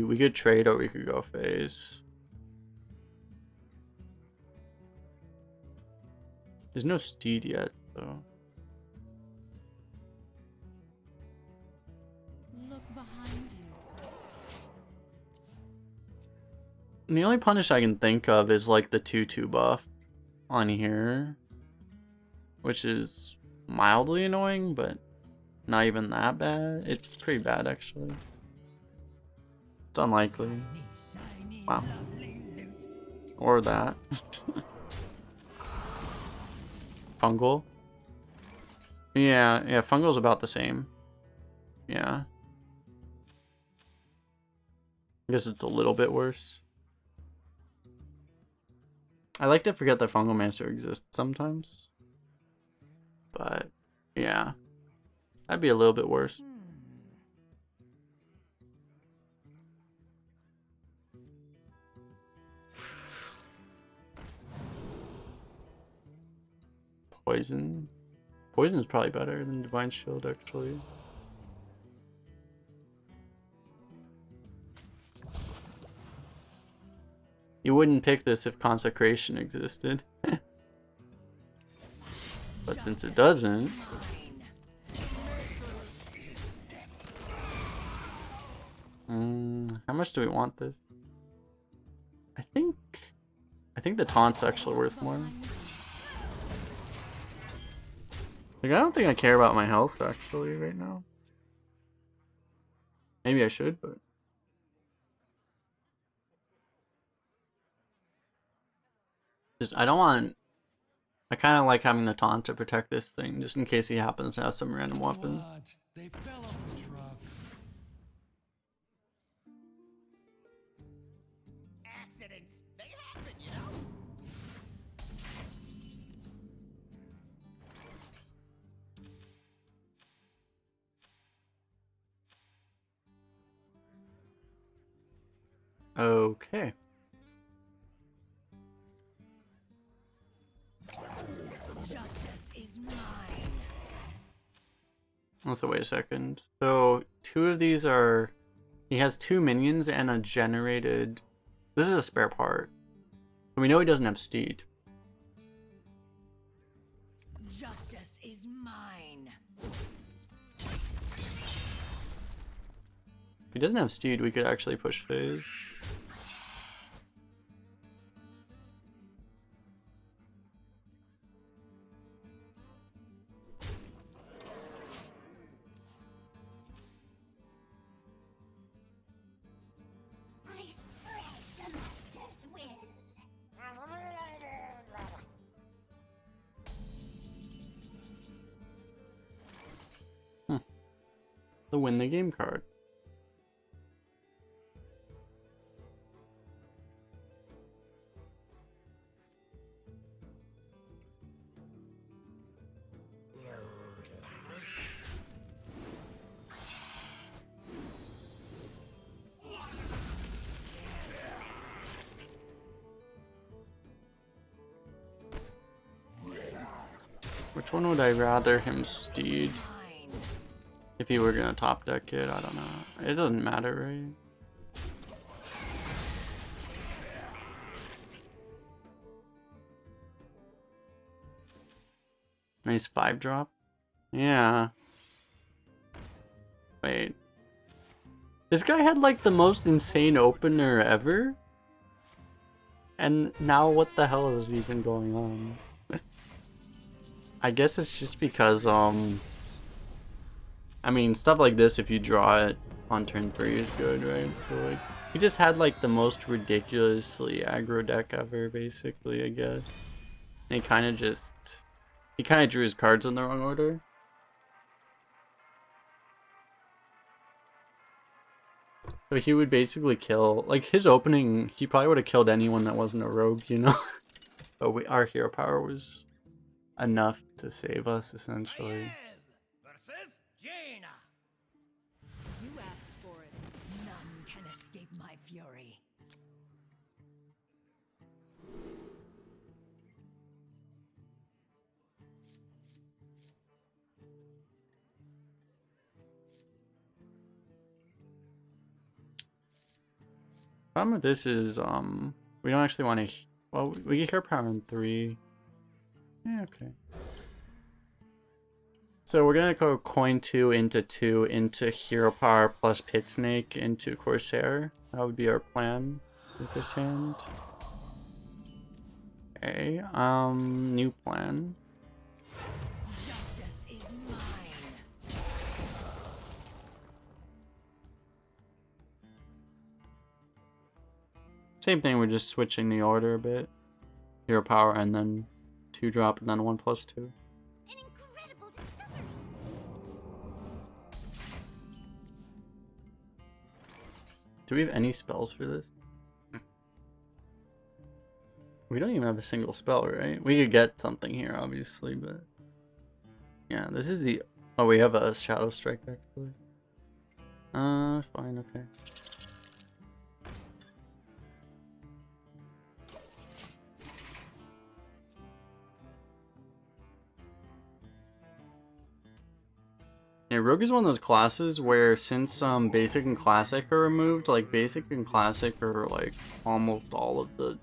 we could trade or we could go phase. There's no steed yet, though. Look behind you. And the only punish I can think of is like the 2/2 buff on here, which is mildly annoying, but not even that bad. It's pretty bad, actually. It's unlikely. Wow. Or that. Fungal. Yeah, Fungal's about the same. Yeah. I guess it's a little bit worse. I like to forget that Fungal Master exists sometimes. But, yeah. That'd be a little bit worse. poison. Poison is probably better than Divine Shield, actually. You wouldn't pick this if Consecration existed. But since it doesn't... how much do we want this? I think the taunt's actually worth more. Like, I don't think I care about my health actually right now. Maybe I should, but just I don't want. I kind of like having the taunt to protect this thing, just in case he happens to have some random weapon. What? They fell off the truck. Accidents. They happen, you know? Okay. Justice is mine. Let's wait a second. So 2 of these are. He has 2 minions and a generated. This is a spare part. We know he doesn't have Steed. Justice is mine. If he doesn't have Steed, we could actually push phase. I spread the master's will. The win the game card. Which one would I rather him Steed? Mine. If he were gonna top deck it, I don't know. It doesn't matter, right? Nice 5-drop. Yeah. Wait. This guy had like the most insane opener ever? And now what the hell is even going on? I guess it's just because, I mean, stuff like this, if you draw it on turn 3 is good, right? So, like, he just had, like, the most ridiculously aggro deck ever, basically, I guess. And he kind of drew his cards in the wrong order. So he would basically kill, like, his opening, he probably would have killed anyone that wasn't a rogue, you know? But our hero power was enough to save us, essentially. Versus Jaina. You asked for it. None can escape my fury. Problem with this is, we don't actually want to. Well, we get hero power in 3. Yeah, okay. So we're gonna go coin 2 into hero power plus pit snake into Corsair. That would be our plan with this hand. Okay, new plan. Justice is mine. Same thing, we're just switching the order a bit. Hero power and then 2-drop and then 1+2. An incredible discovery. Do we have any spells for this? We don't even have a single spell, right? We could get something here, obviously, but... Yeah, this is the... Oh, we have a Shadow Strike, actually. Fine, okay. Yeah, Rogue is one of those classes where since Basic and Classic are removed, like Basic and Classic are like almost all of the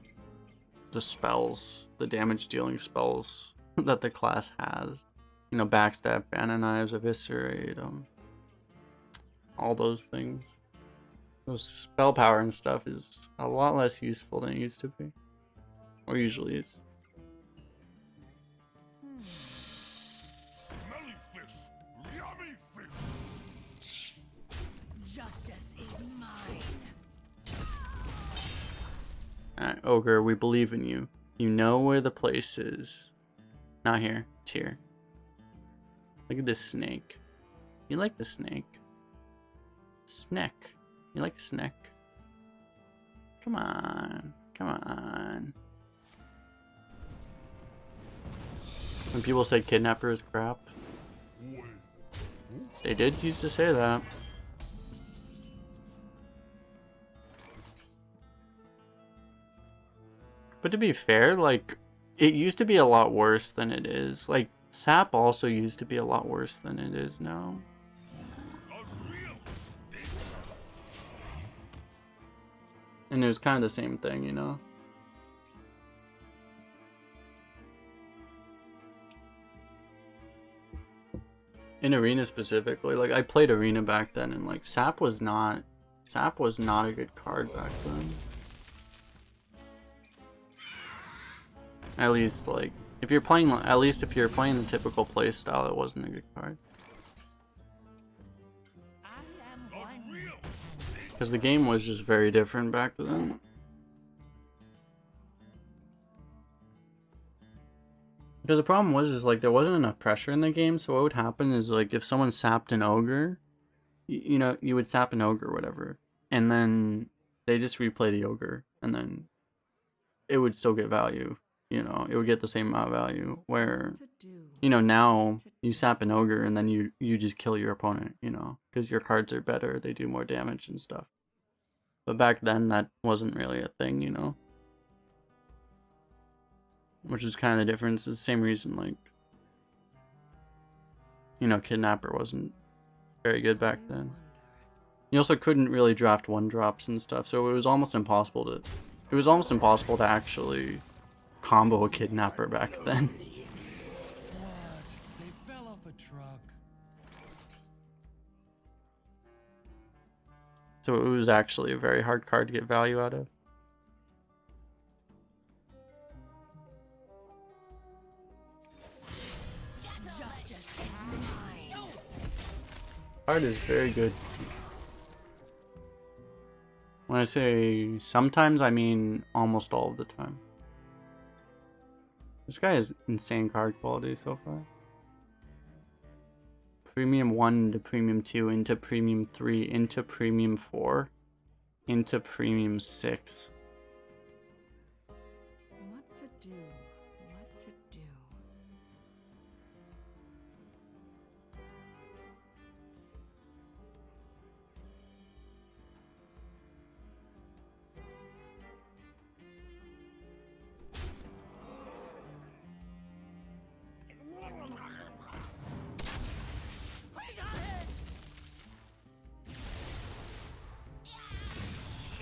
spells, the damage dealing spells that the class has. You know, Backstab, Banner Knives, Eviscerate, all those things. Those spell power and stuff is a lot less useful than it used to be. Or usually is. Smelly fish! Yummy fish! Justice is mine. Alright, Ogre, we believe in you. You know where the place is. Not here, it's here. Look at this snake. You like the snake? Snack. You like snack? Come on. Come on. When people say kidnapper is crap, they did used to say that. But to be fair, like, it used to be a lot worse than it is. Like, SAP also used to be a lot worse than it is now. And it was kind of the same thing, you know? In Arena specifically, like, I played Arena back then, and like, SAP was not a good card back then. At least, like, if you're playing the typical play style, it wasn't a good card. Because the game was just very different back then. Because the problem was, is like, there wasn't enough pressure in the game, so what would happen is, like, if someone sapped an Ogre, you know, you would sap an Ogre or whatever, and then they just replay the Ogre, and then it would still get value. You know, it would get the same amount of value, where, you know, now you sap an Ogre and then you just kill your opponent, you know, because your cards are better, they do more damage and stuff. But back then, that wasn't really a thing, you know. Which is kind of the difference. It's the same reason, like, you know, Kidnapper wasn't very good back then. You also couldn't really draft 1-drops and stuff, so it was almost impossible to actually combo a Kidnapper back then. They fell off a truck. So it was actually a very hard card to get value out of. Card is very good. When I say sometimes, I mean almost all of the time. This guy has insane card quality so far. Premium 1 into Premium 2 into Premium 3 into Premium 4 into Premium 6. What to do? What to do?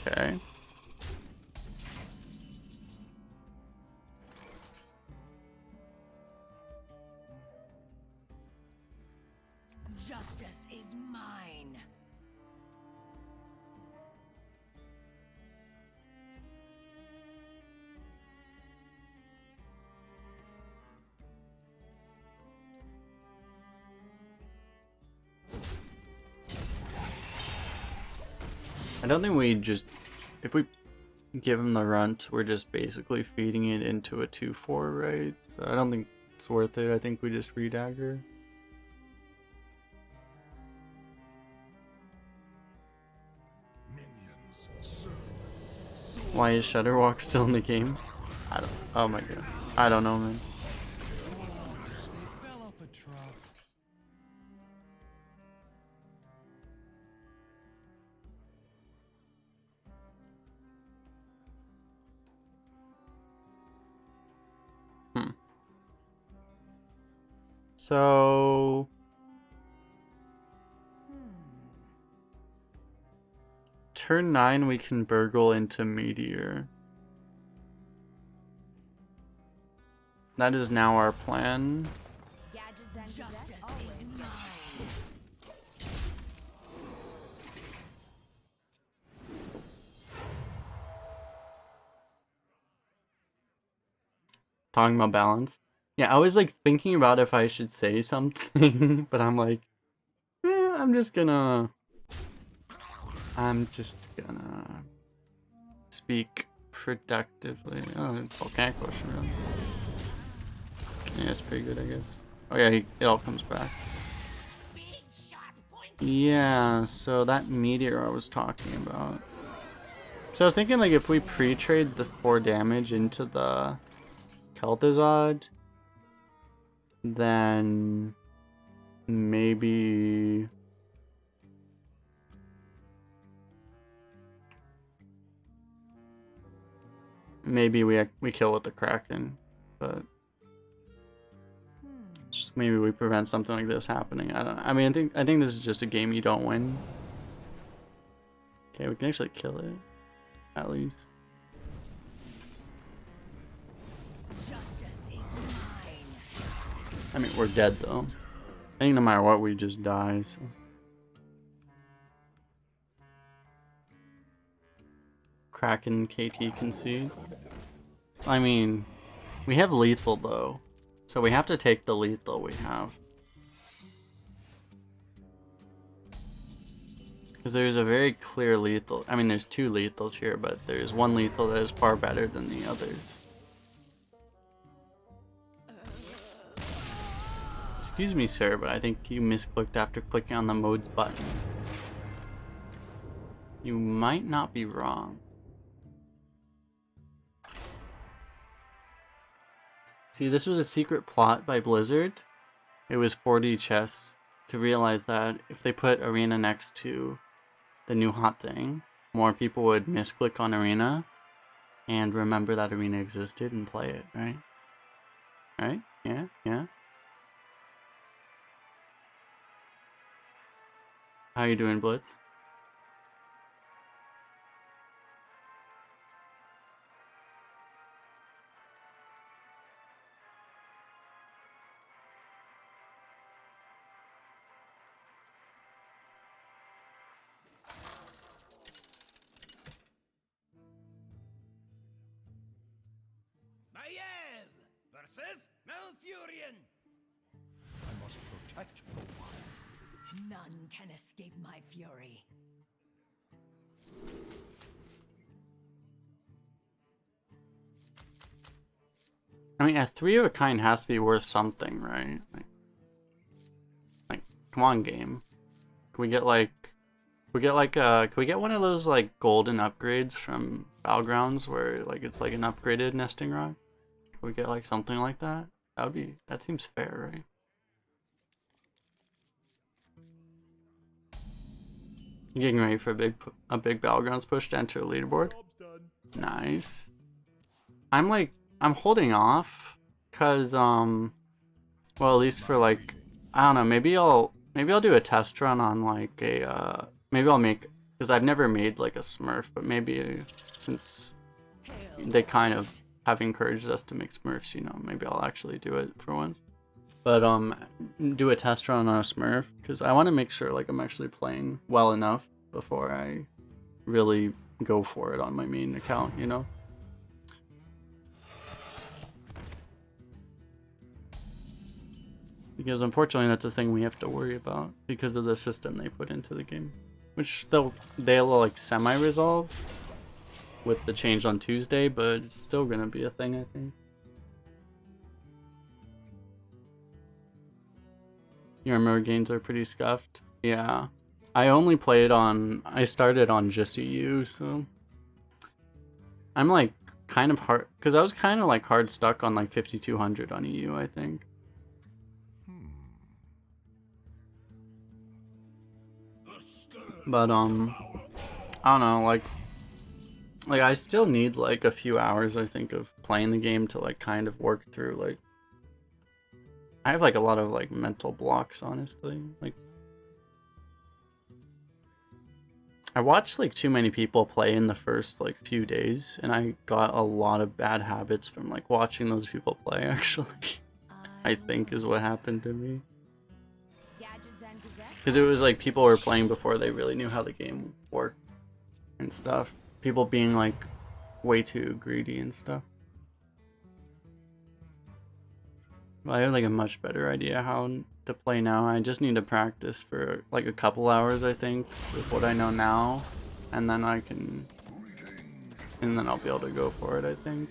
Okay. Justice is mine. I don't think we just, if we give him the runt, we're just basically feeding it into a 2/4, right? So I don't think it's worth it. I think we just redagger. Minions, servants, Why is Shudderwalk still in the game? I don't. Oh my god. I don't know, man. They fell off a truck. So turn 9 we can burgle into Meteor. That is now our plan. Gadgets and justice is mine. Talking about balance. Yeah, I was like thinking about if I should say something, but I'm like, I'm just gonna speak productively. Oh, volcanic potion, really. Yeah, it's pretty good, I guess. Oh yeah, it all comes back. Yeah, so that meteor I was talking about. So I was thinking like if we pre-trade the 4 damage into the Kel'Thuzad, then maybe we kill with the Kraken, but just maybe we prevent something like this happening. I mean, I think this is just a game you don't win. Okay, we can actually kill it, at least. Justice is mine. I mean, we're dead though. I think no matter what, we just die. So. Kraken KT concede. I mean, we have lethal though, so we have to take the lethal we have. Because there's a very clear lethal. I mean, there's 2 lethals here, but there's one lethal that is far better than the others. Excuse me, sir, but I think you misclicked after clicking on the modes button. You might not be wrong. See, this was a secret plot by Blizzard. It was 4D chess to realize that if they put Arena next to the new hot thing, more people would misclick on Arena and remember that Arena existed and play it, right? Right? Yeah, yeah. How you doing, Blitz? Maiev versus Malfurion. I must protect the one. None can escape my fury. I mean, a 3 of a kind has to be worth something, right? Like, come on, game. Can we get like, can we get one of those like golden upgrades from Battlegrounds where like it's like an upgraded nesting rock? Can we get like something like that? That seems fair, right? You getting ready for a big Battlegrounds push to enter the leaderboard? Nice. I'm holding off, cause well, at least for like, I don't know, maybe I'll do a test run on like a maybe I'll make, because I've never made like a Smurf, but maybe since they kind of have encouraged us to make Smurfs, you know, maybe I'll actually do it for once. But do a test run on a Smurf, because I want to make sure like I'm actually playing well enough before I really go for it on my main account, you know. Because unfortunately that's a thing we have to worry about because of the system they put into the game, which they'll like semi-resolve with the change on Tuesday, but it's still gonna be a thing, I think. Your mirror games are pretty scuffed. Yeah, I started on just EU, so I'm like kind of hard, because I was kind of like hard stuck on like 5200 on EU, I think. But I don't know, like I still need like a few hours, I think, of playing the game to like kind of work through, like, I have like a lot of like mental blocks, honestly. Like, I watched like too many people play in the first like few days, and I got a lot of bad habits from like watching those people play, actually. I think is what happened to me. Gadgets and gazettes. Because it was like people were playing before they really knew how the game worked and stuff. People being like way too greedy and stuff. Well, I have like a much better idea how to play now. I just need to practice for like a couple hours, I think, with what I know now, and then I'll be able to go for it, I think.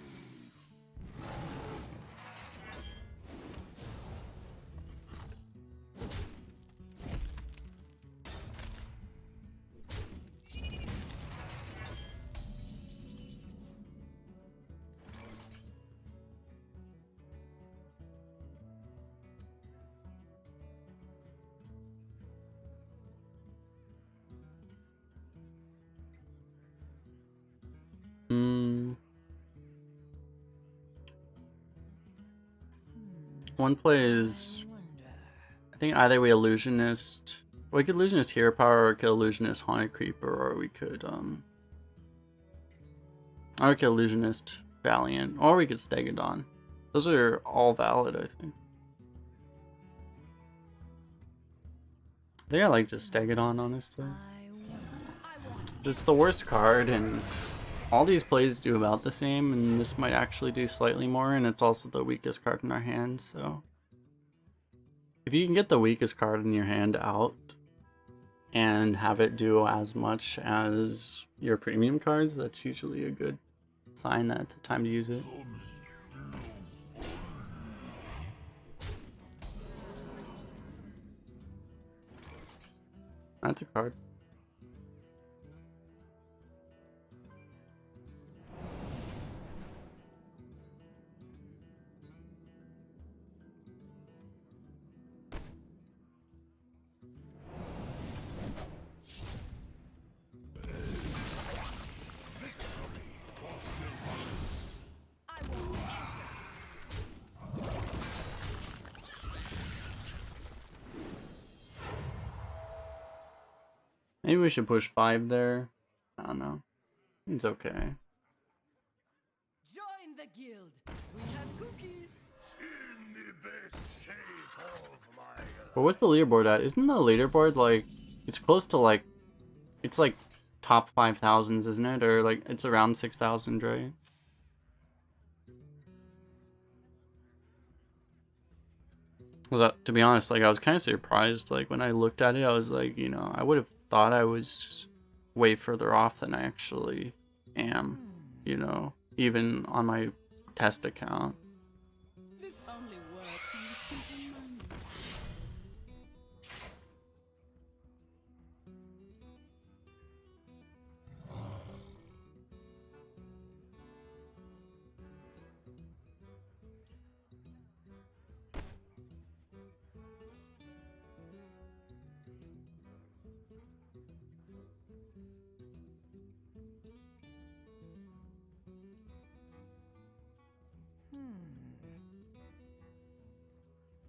One play is, I think either we illusionist, we could illusionist hero power, or we could illusionist haunted creeper, or we could illusionist valiant, or we could stegodon. Those are all valid, I think. I think I like just stegodon, honestly. It's the worst card, and all these plays do about the same, and this might actually do slightly more, and it's also the weakest card in our hand, so... If you can get the weakest card in your hand out, and have it do as much as your premium cards, that's usually a good sign that it's time to use it. That's a card. Maybe we should push 5 there. I don't know. It's okay. Join the guild. We have cookies. In the best shape of my But what's the leaderboard at? Isn't the leaderboard like, it's close to like, it's like top 5,000s, isn't it? Or like, it's around 6,000, right? To be honest, like I was kind of surprised. Like when I looked at it, I was like, you know, I would have thought I was way further off than I actually am. You know, even on my test account. This only works in the simple moments.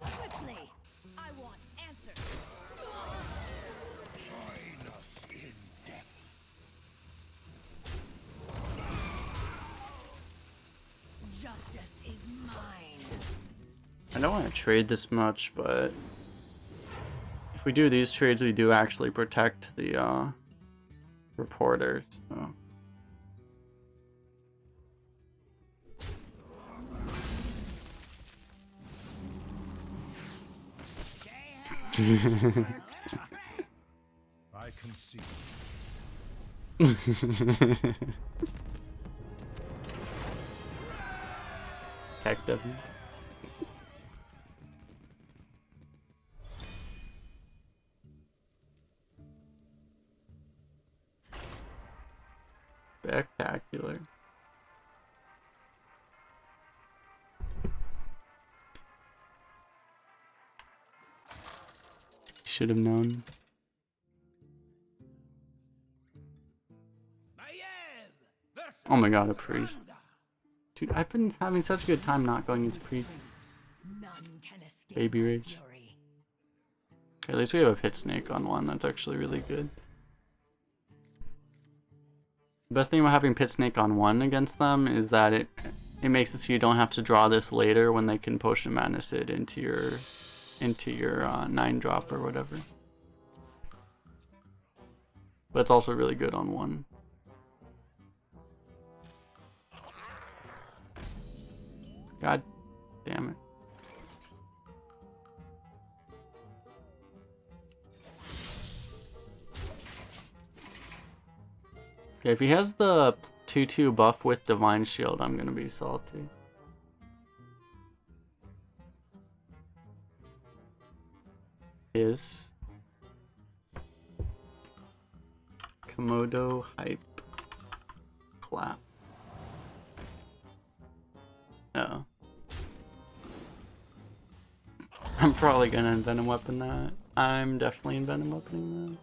Quickly! I want answers. join us in death. Justice is mine. I don't want to trade this much, but if we do these trades, we do actually protect the reporters. So. I can see. Heck, definitely. Spectacular. Should have known. Oh my god, a priest. Dude, I've been having such a good time not going into priest. None can escape Baby my rage. fury. Okay, at least we have a pit snake on one. That's actually really good. The best thing about having Pit Snake on 1 against them is that it makes it so you don't have to draw this later when they can Potion of Madness it into your 9-drop or whatever. But it's also really good on 1. God damn it. Okay, if he has the 2/2 buff with Divine Shield, I'm gonna be salty. Is Komodo Hype Clap. Oh. I'm probably gonna Envenom Weapon that. I'm definitely Envenom Weaponing that.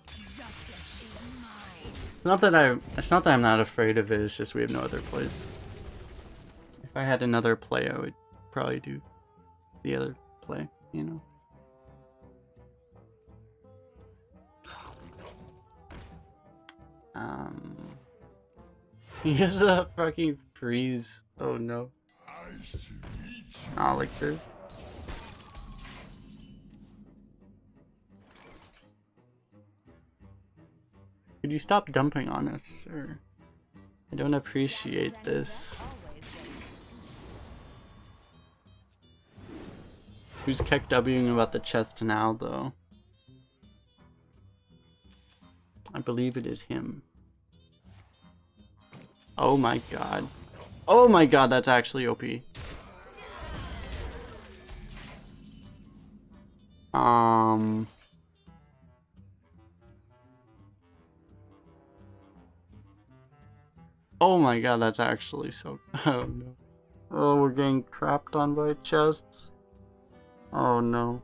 It's not that I'm not afraid of it, it's just we have no other plays. If I had another play, I would probably do the other play, you know. He has a fucking freeze. Oh no. Not like this. Could you stop dumping on us, sir? I don't appreciate this. Who's kept Wing about the chest now, though? I believe it is him. Oh my god. Oh my god, that's actually OP. Oh my god, that's actually so... Oh no. Oh, we're getting crapped on by chests. Oh no.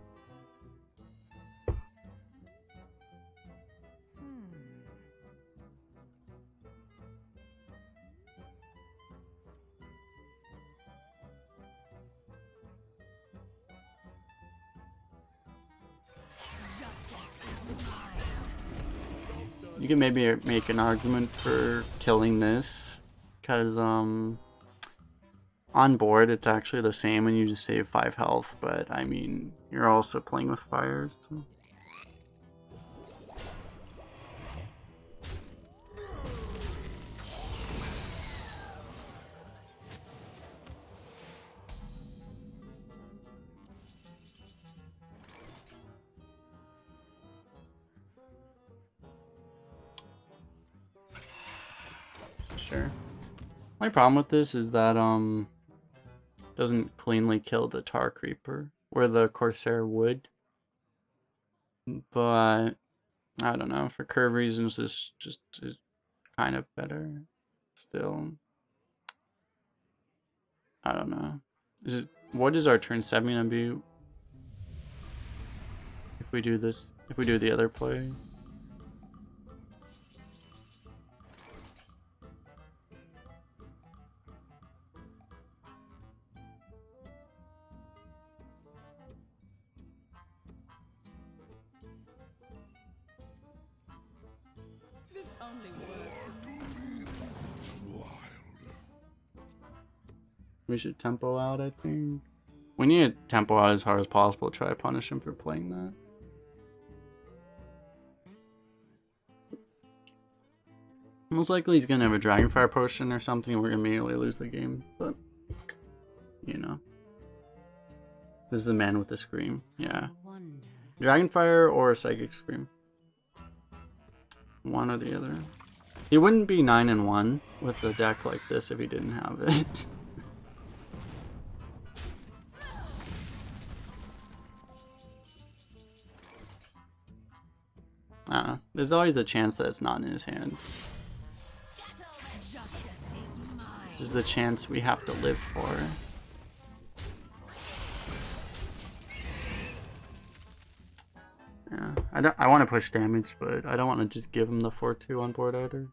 You can maybe make an argument for killing this, because on board it's actually the same and you just save 5 health, but I mean, you're also playing with fire, so. Sure. My problem with this is that doesn't cleanly kill the Tar Creeper, where the Corsair would. But I don't know, for curve reasons this just is kind of better. Still, I don't know. What is our turn 7 gonna be if we do this, if we do the other play? We should tempo out, I think. We need to tempo out as hard as possible to try to punish him for playing that. Most likely he's gonna have a Dragonfire potion or something and we're gonna immediately lose the game, but you know. This is a man with a scream, yeah. Dragonfire or a Psychic Scream. One or the other. He wouldn't be 9-1 with a deck like this if he didn't have it. There's always a chance that it's not in his hand. This is the chance we have to live for. Yeah, I want to push damage, but I don't want to just give him the 4/2 on board either.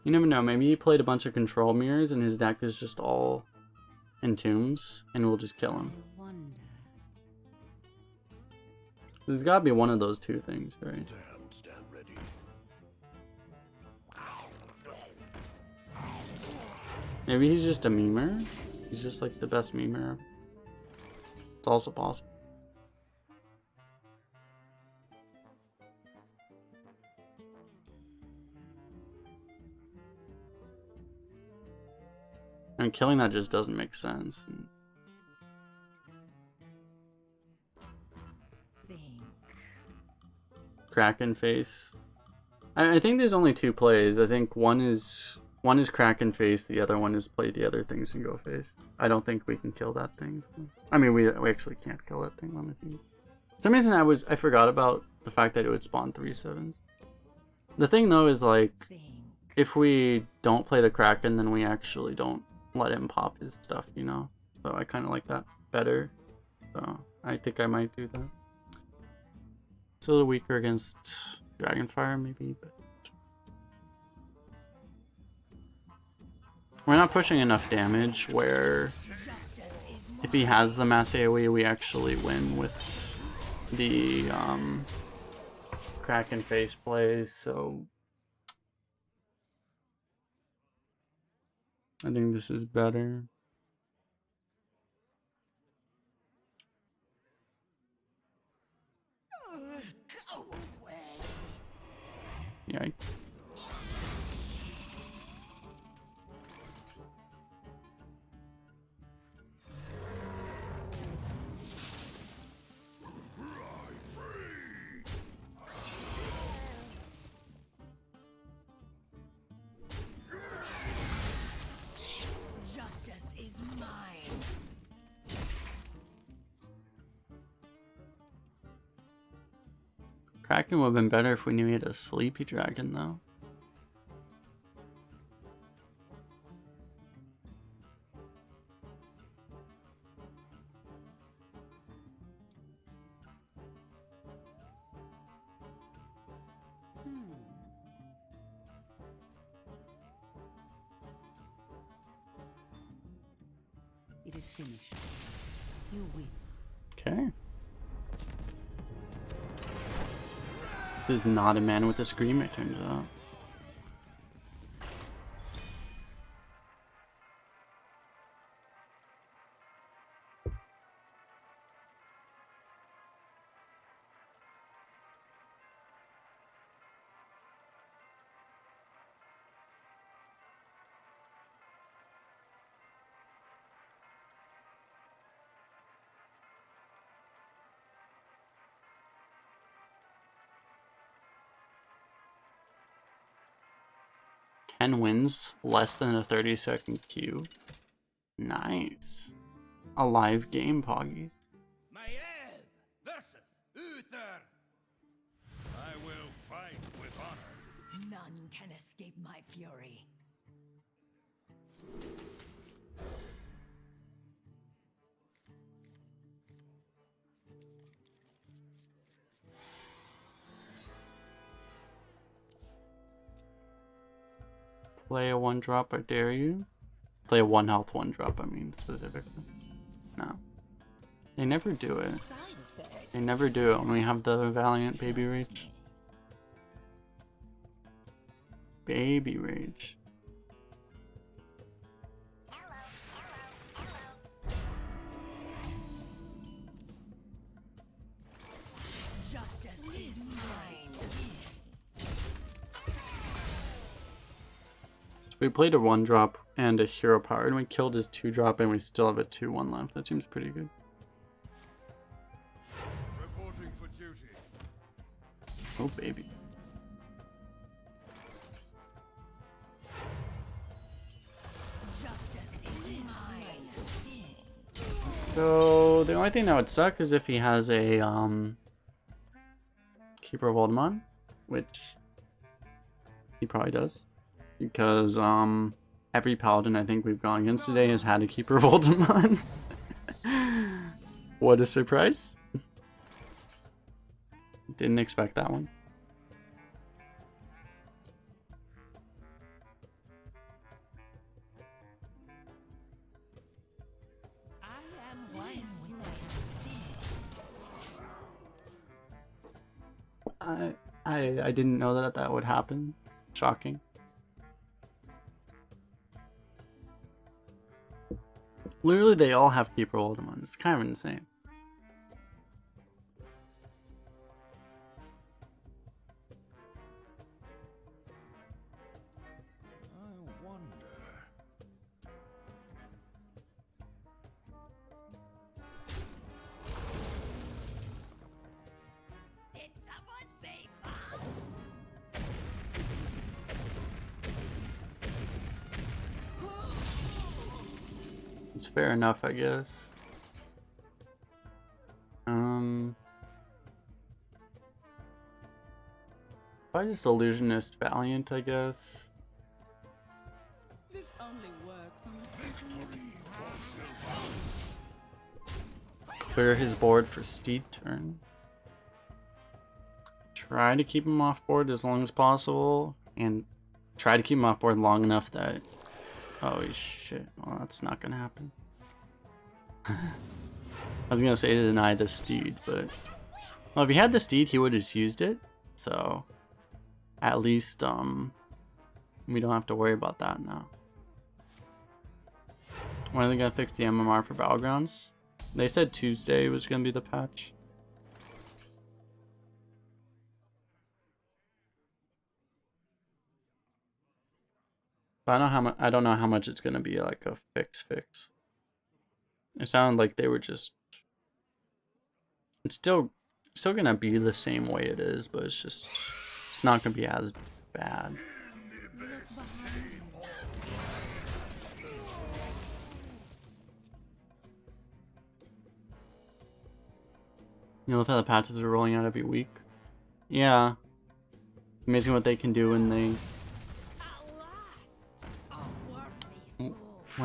You never know, maybe he played a bunch of control mirrors and his deck is just all entombs and we'll just kill him. There's gotta be one of those two things, right? Damn, stand ready. Maybe he's just a memer. He's just like the best memer. It's also possible. And killing that just doesn't make sense. Think. Kraken face. I think there's only two plays. I think one is Kraken face, the other one is play the other things and go face. I don't think we can kill that thing. So. I mean, we actually can't kill that thing. Let me think. For some reason I forgot about the fact that it would spawn 3/7s. The thing though is like, Think. if we don't play the Kraken, then we actually don't let him pop his stuff, you know? So I kind of like that better. So I think I might do that. It's a little weaker against Dragonfire, maybe, but we're not pushing enough damage where if he has the mass AoE, we actually win with the Kraken face plays, so I think this is better. Go away. Yikes. Justice is mine. Kraken would have been better if we knew he had a sleepy dragon, though. It is finished. You win. Okay. This is not a man with a scream, it turns out. Wins less than a 30-second queue. Nice. A live game, Poggies. Maiev versus Uther. I will fight with honor. None can escape my fury. Play a 1-drop, I dare you. Play a 1-health 1-drop, I mean, specifically. No. They never do it. They never do it when we have the Valiant Baby Rage. Baby Rage. Justice is mine. We played a 1-drop and a hero power, and we killed his 2-drop, and we still have a 2/1 left. That seems pretty good. Reporting for duty. Oh, baby. Justice is mine. So the only thing that would suck is if he has a Keeper of Oldmon, which he probably does, because every paladin I think we've gone against today has had a Keeper of Oldmon. What a surprise! Didn't expect that one. I am one with the I didn't know that that would happen. Shocking. Literally, they all have keeper Ultimate. It's kind of insane. I wonder. Did someone say bomb? It's fair enough, I guess. Probably just Illusionist Valiant, I guess. This only works on the second. Clear his board for Steed turn. Try to keep him off board as long as possible, and try to keep him off board long enough that... Oh shit, well that's not gonna happen. I was gonna say to deny the Steed, but... Well, if he had the Steed, he would have used it, so... At least, we don't have to worry about that now. When are they gonna fix the MMR for Battlegrounds? They said Tuesday was gonna be the patch. But I don't know how much it's gonna be like a fix. It sounded like they were just... It's still gonna be the same way it is, but it's just... It's not gonna be as bad. You love how the patches are rolling out every week? Yeah. Amazing what they can do when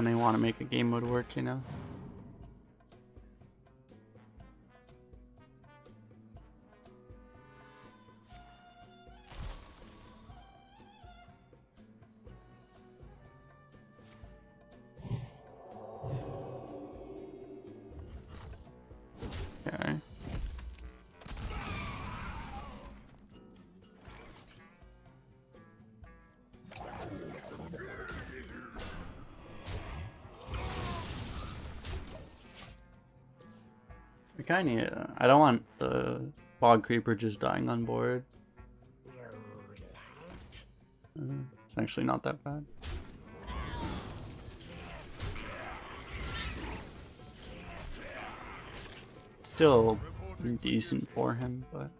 they want to make a game mode work, you know? Okay. I kinda need I don't want the bog creeper just dying on board. It's actually not that bad. Still decent for him, but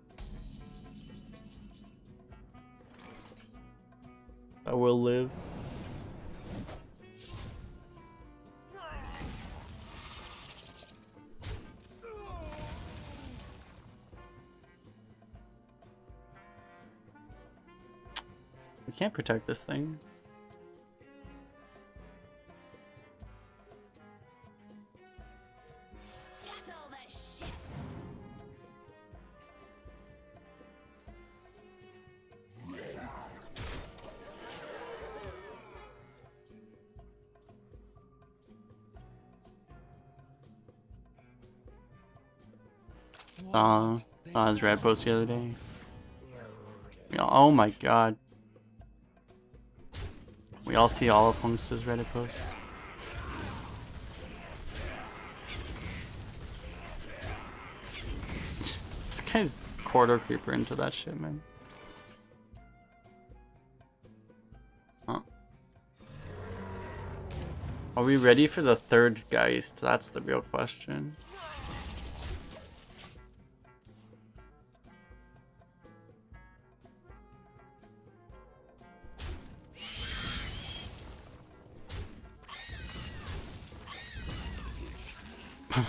I will live. We can't protect this thing. Settle the ship. Saw his red post the other day. Oh my god. We all see all of Hungsta's Reddit posts. This guy's quarter creeper into that shit, man. Huh. Are we ready for the third Geist? That's the real question.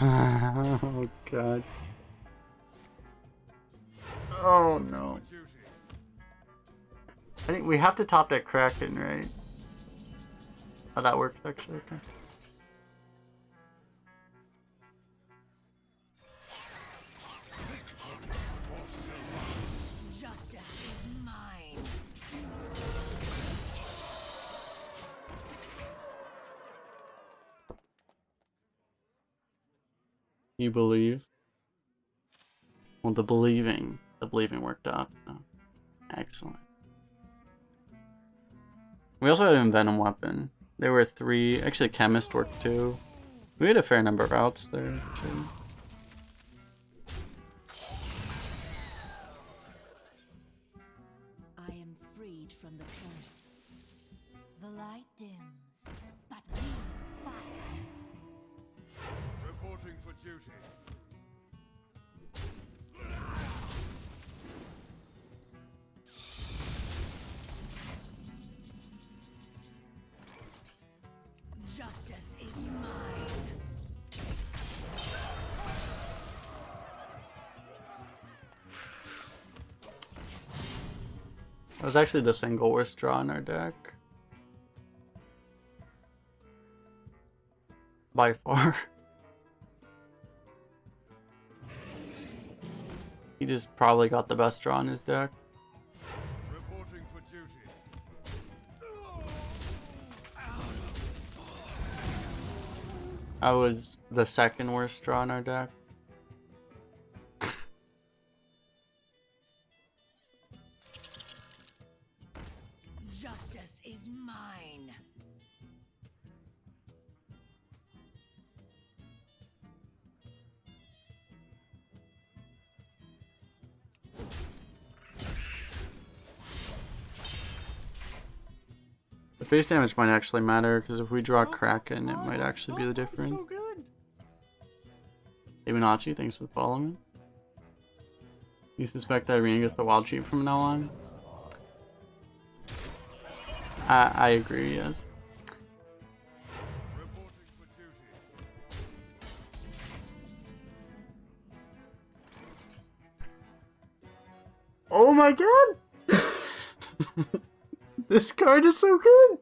Oh god. Oh no. I think we have to top that Kraken, right? How that works actually, okay. Justice is mine. You believe? Well, the believing the believing worked out. So. Excellent. We also had an Envenom weapon. There were 3. Actually, Chemist worked 2. We had a fair number of routes there, too. I am freed from the curse. The light dims, but we fight. Reporting for duty. Justice is mine. It was actually the single worst draw in our deck. By far. He just probably got the best draw in his deck. Reporting for duty. I was the second worst draw in our deck. Justice is mine. The base damage might actually matter, because if we draw Kraken, it might actually be the difference. So good. Ibunachi, thanks for following. You suspect that Arena gets the wild cheat from now on? I agree, yes. Reporting for duty. Oh my god! This card is so good!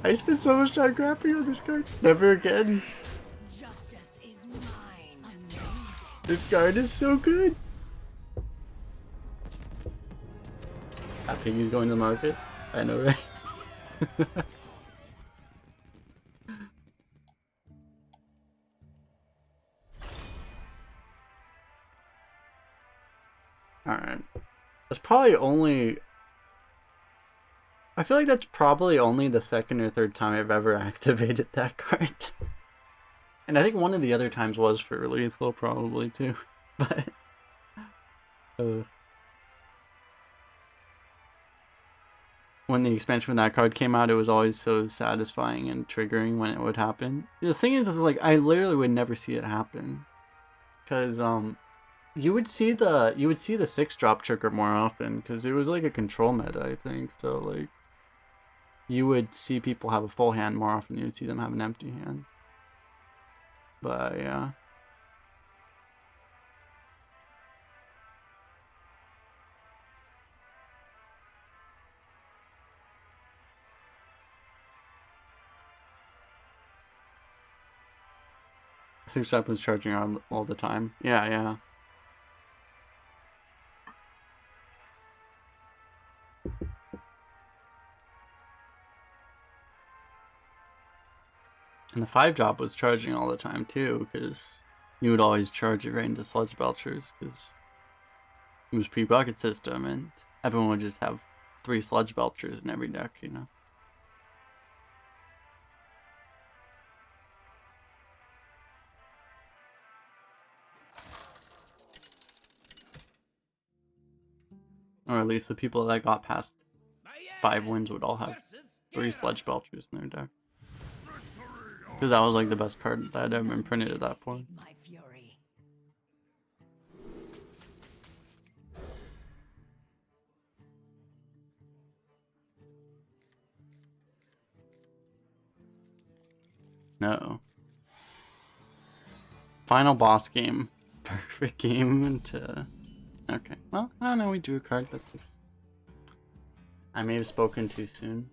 I spent so much time grappling on this card. Never again. Justice is mine. Amazing. This card is so good. That piggy's going to the market. I know, right? Alright. That's probably only... I feel like that's probably only the second or third time I've ever activated that card. And I think one of the other times was for lethal, probably, too. But... when the expansion from that card came out, it was always so satisfying and triggering when it would happen. The thing is like, I literally would never see it happen. Because, you would see the 6-drop trigger more often, because it was like a control meta, I think. So, like, you would see people have a full hand more often than you would see them have an empty hand. But, yeah. Six-drop was charging all the time. Yeah, yeah. And the 5-drop was charging all the time too, because you would always charge it right into Sludge Belchers, because it was pre-bucket system, and everyone would just have 3 Sludge Belchers in every deck, you know. Or at least the people that got past 5 wins would all have 3 Sludge Belchers in their deck. Because that was like the best card that had ever been printed at that point. My fury. No. Final boss game. Perfect game into... Okay. Well, I don't know, we drew a card. That's good. I may have spoken too soon.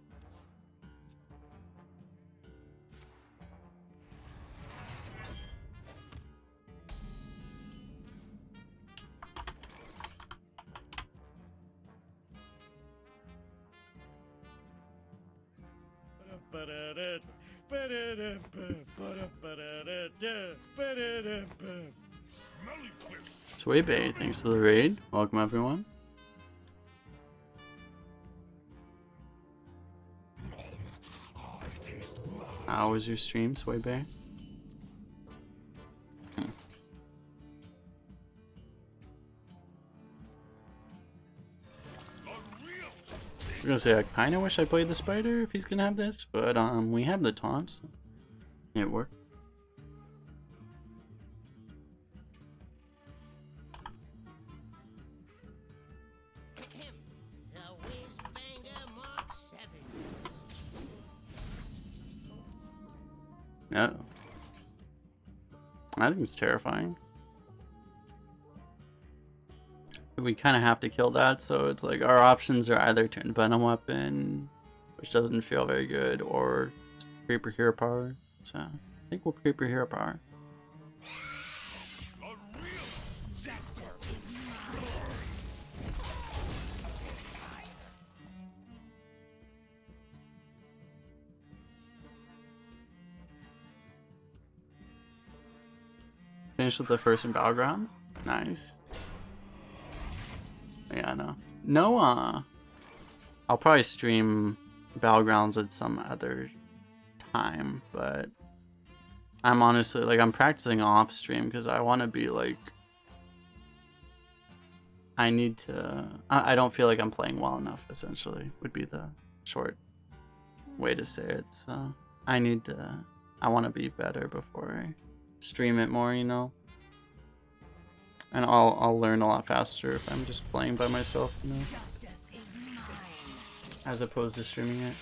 Smelly fish. Sweet Bay, thanks for the raid. Welcome everyone. I taste blood. How was your stream, Sway Bay? Unreal. I was gonna say I kind of wish I played the spider if he's gonna have this, but we have the taunts. It worked. The Whiz-Banger Mark 7. No. I think it's terrifying. We kind of have to kill that, so it's like our options are either turn Venom Weapon, which doesn't feel very good, or Creeper Hero Power. So I think we'll Creeper Hero Power. Unreal. Justice is mine. Finish with the first in Battleground. Nice. Yeah, no. No, I'll probably stream Battlegrounds at some other time, but I'm honestly, like, I'm practicing off stream because I want to be, like, I need to, I don't feel like I'm playing well enough, essentially, would be the short way to say it, so I need to, I want to be better before I stream it more, you know? And I'll learn a lot faster if I'm just playing by myself, you know, Justice is mine. as opposed to streaming it.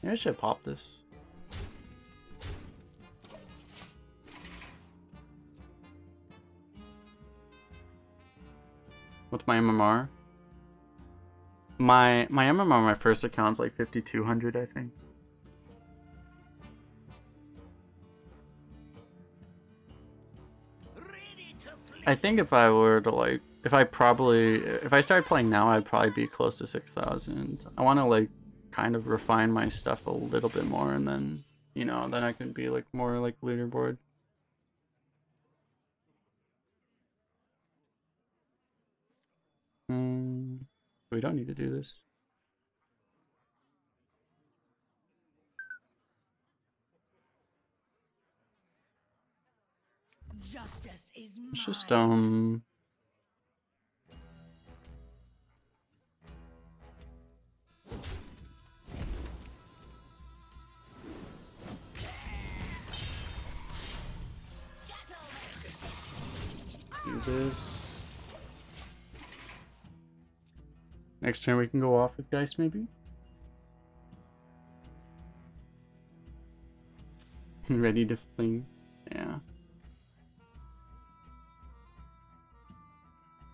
Maybe I should pop this. What's my MMR? My MMR on my first account's like 5,200, I think. Ready to flee. I think if I were to like, if I started playing now, I'd probably be close to 6,000. I want to like kind of refine my stuff a little bit more, and then, you know, then I can be like more like leaderboard. We don't need to do this. Justice is mine. It's just do this. Next turn we can go off with dice, maybe. Ready to fling. Yeah.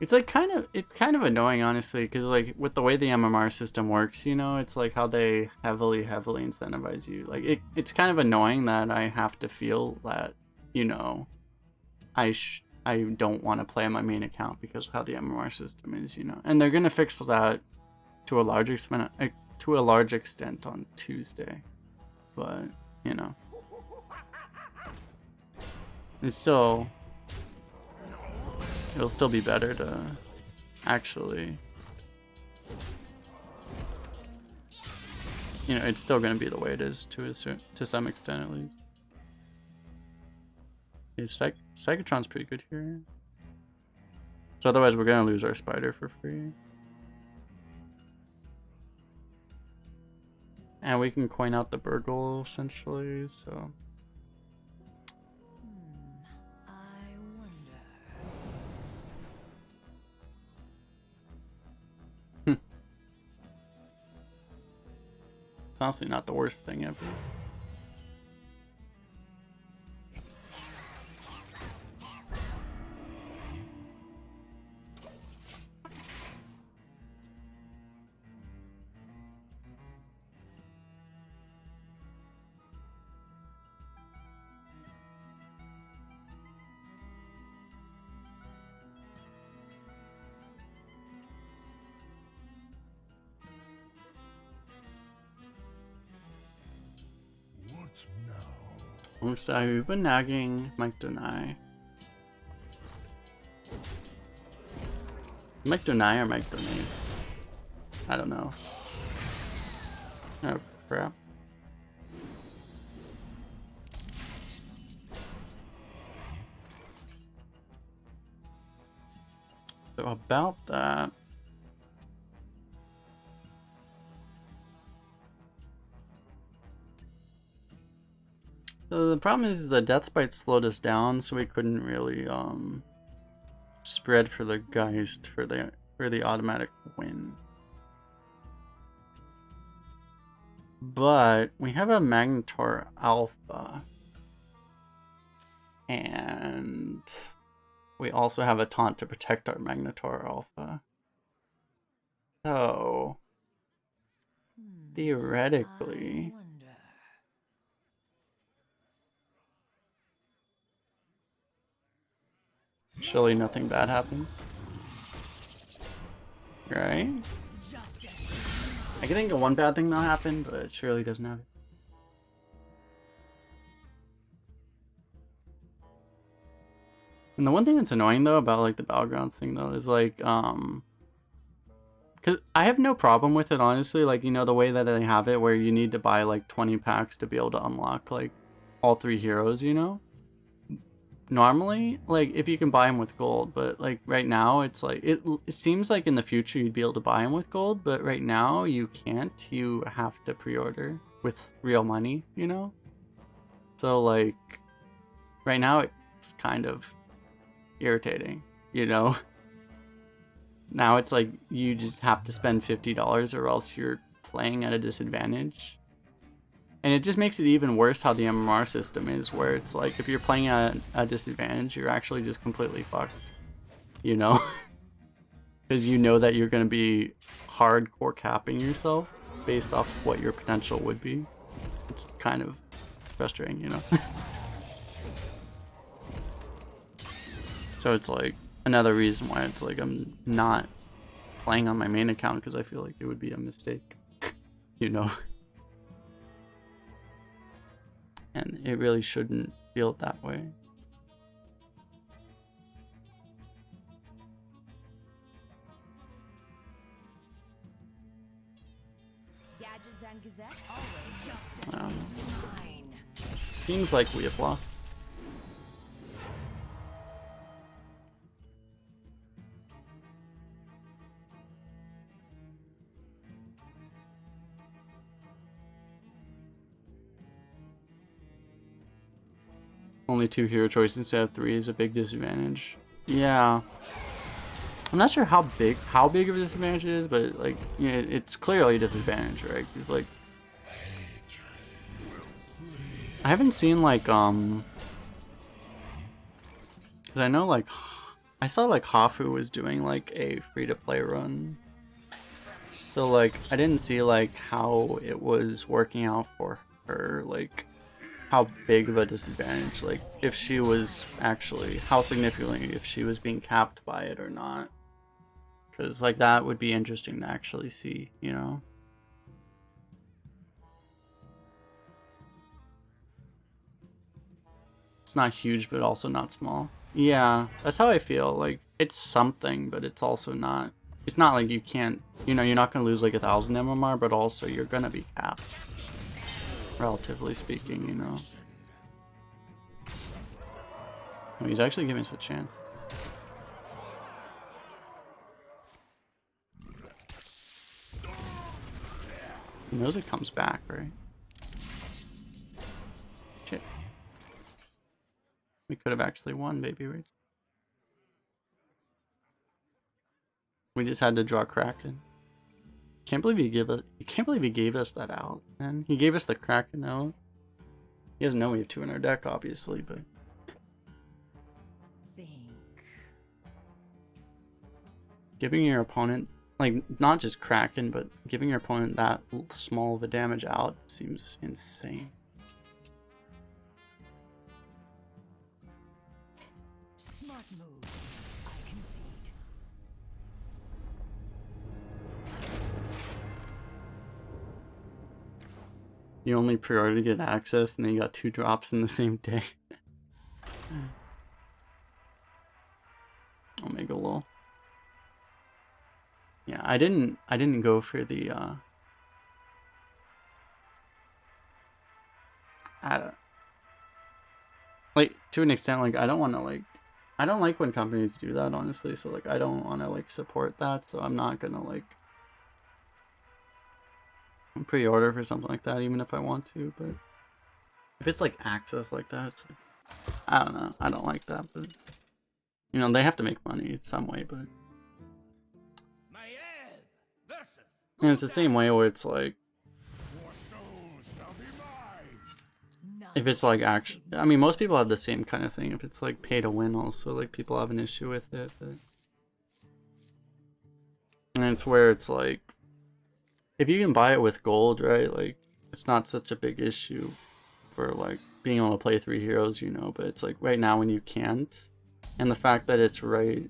It's like kind of annoying, honestly, because like with the way the MMR system works, you know, it's like how they heavily incentivize you. Like it's kind of annoying that I have to feel that, you know, I don't want to play on my main account because of how the MMR system is, you know. And they're gonna fix that to a large extent on Tuesday, but you know, it's still. It'll still be better to actually, you know, it's still going to be the way it is to some extent at least. Psychotron's pretty good here. So otherwise we're going to lose our spider for free. And we can coin out the burgle essentially, so. I wonder. It's honestly not the worst thing ever. Alongside, we've been nagging Mike Donai. Mike Donai or Mike Donays? I don't know. Oh crap. So about that. So the problem is the death bite slowed us down, so we couldn't really spread for the Geist for the automatic win. But we have a Magnetor Alpha. And we also have a taunt to protect our Magnetor Alpha. So theoretically, I wonder. surely nothing bad happens. Right? I can think of one bad thing that'll happen, but it surely doesn't happen. And the one thing that's annoying though about like the Battlegrounds thing though is like because I have no problem with it honestly, like you know the way that they have it where you need to buy like 20 packs to be able to unlock like all 3 heroes, you know? Normally, like if you can buy them with gold, but like right now it's like it seems like in the future you'd be able to buy them with gold, but right now you can't. You have to pre-order with real money, you know? So like right now it's kind of irritating, you know? Now it's like you just have to spend $50 or else you're playing at a disadvantage. And it just makes it even worse how the MMR system is, where it's like if you're playing at a disadvantage, you're actually just completely fucked, you know? Because you know that you're going to be hardcore capping yourself based off what your potential would be. It's kind of frustrating, you know? So it's like another reason why it's like I'm not playing on my main account, because I feel like it would be a mistake, you know? And it really shouldn't feel that way. Gadgets and Gazette always justice Um, is mine. Seems like we have lost. Only 2 hero choices instead of 3 is a big disadvantage. Yeah. I'm not sure how big of a disadvantage it is, but like, you know, it's clearly a disadvantage, right? Because like, I haven't seen like because I know like I saw like Hafu was doing like a free-to-play run, so like I didn't see like how it was working out for her, like how big of a disadvantage, like if she was actually, how significantly if she was being capped by it or not, because like that would be interesting to actually see, you know? It's not huge, but also not small. Yeah, that's how I feel. Like it's something, but it's also not. It's not like you can't, you know, you're not gonna lose like 1,000 MMR, but also you're gonna be capped, relatively speaking, you know. Oh, he's actually giving us a chance. He knows it comes back, right? Shit. We could have actually won, baby Rich. We just had to draw Kraken. Can't believe he gave us that out, man. He gave us the Kraken out. He doesn't know we have 2 in our deck, obviously, but Think. giving your opponent, like, not just Kraken, but giving your opponent that small of a damage out seems insane. Smart moves. I concede. You only pre-order to get access, and then you got 2 drops in the same day. Omega lol. Yeah, I didn't go for the like, to an extent, like, I don't want to, like, I don't like when companies do that, honestly, so, like, I don't want to, like, support that, so I'm not gonna, like, pre-order for something like that, even if I want to. But if it's, like, access like that, it's like, I don't know, I don't like that, but, you know, they have to make money in some way, but, and it's the same way where it's, like, if it's like actually, I mean, most people have the same kind of thing. If it's like pay to win, also, like, people have an issue with it. But... and it's where it's like, if you can buy it with gold, right? Like, it's not such a big issue for like being able to play 3 heroes, you know. But it's like right now when you can't, and the fact that it's right,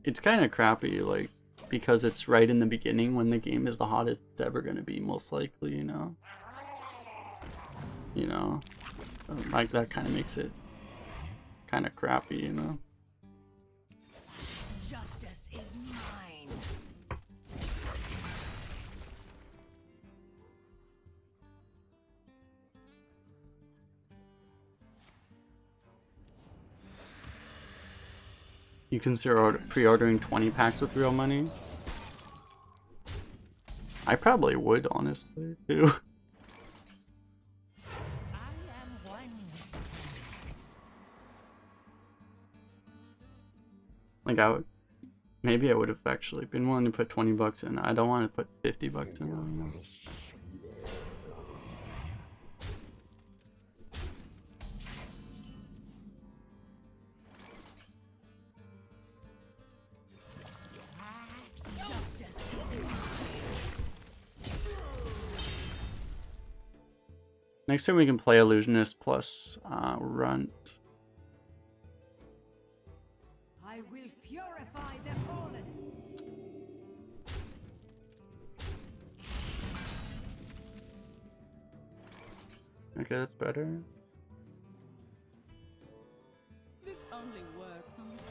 it's kind of crappy. Like, because it's right in the beginning when the game is the hottest it's ever gonna be, most likely, you know. You know. Like, that kind of makes it kind of crappy, you know. Justice is mine. You consider pre-ordering 20 packs with real money? I probably would, honestly, too. Like, maybe I would have actually been willing to put 20 bucks in. I don't want to put 50 bucks in. Justice is mine. Next time we can play Illusionist plus Runt. I will purify the fallen. Okay, that's better. This only works on the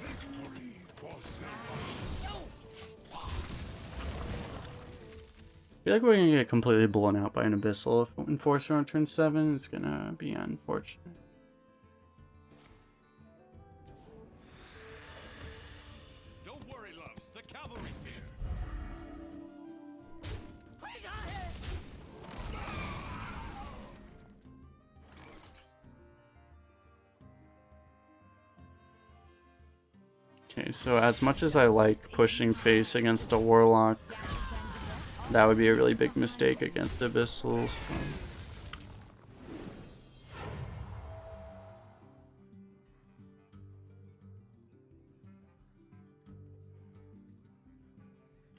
I feel like we're gonna get completely blown out by an Abyssal if Enforcer on turn 7. It's gonna be unfortunate. Don't worry, loves. The cavalry's here. Okay, so as much as I like pushing face against a Warlock, that would be a really big mistake against Abyssals. So.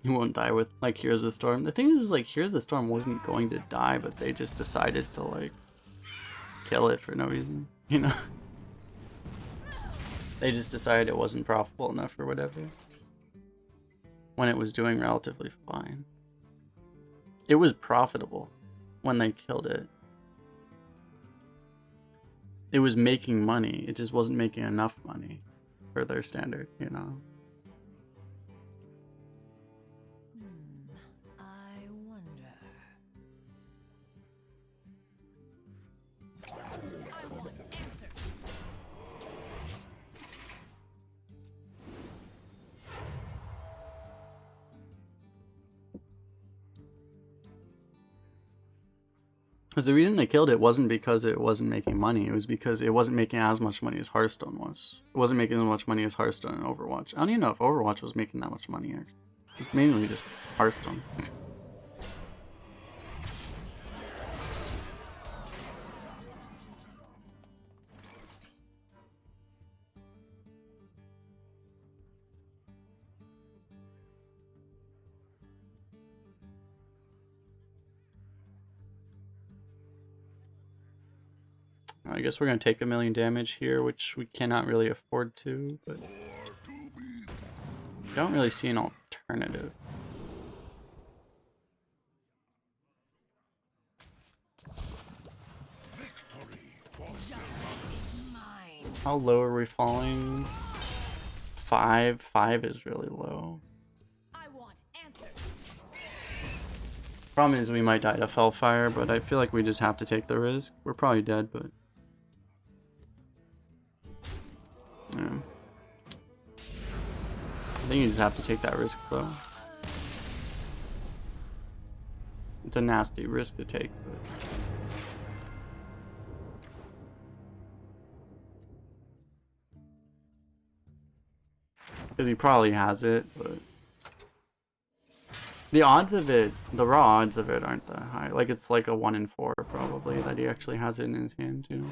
He won't die with, like, Here's the Storm. The thing is, like, Here's the Storm wasn't going to die, but they just decided to, like, kill it for no reason, you know? They just decided it wasn't profitable enough or whatever. When it was doing relatively fine. It was profitable when they killed it. It was making money, it just wasn't making enough money for their standard, you know? I wonder. I want answers. Because the reason they killed it wasn't because it wasn't making money, it was because it wasn't making as much money as Hearthstone was. It wasn't making as much money as Hearthstone and Overwatch. I don't even know if Overwatch was making that much money, actually. It was mainly just Hearthstone. I guess we're going to take 1,000,000 damage here, which we cannot really afford to, but I don't really see an alternative. How low are we falling? 5. 5 is really low. I want answers. Problem is we might die to Fellfire, but I feel like we just have to take the risk. We're probably dead, but... yeah. I think you just have to take that risk, though. It's a nasty risk to take, but... because he probably has it, but... the odds of it, the raw odds of it aren't that high. Like, it's like a 1 in 4, probably, that he actually has it in his hand, you know?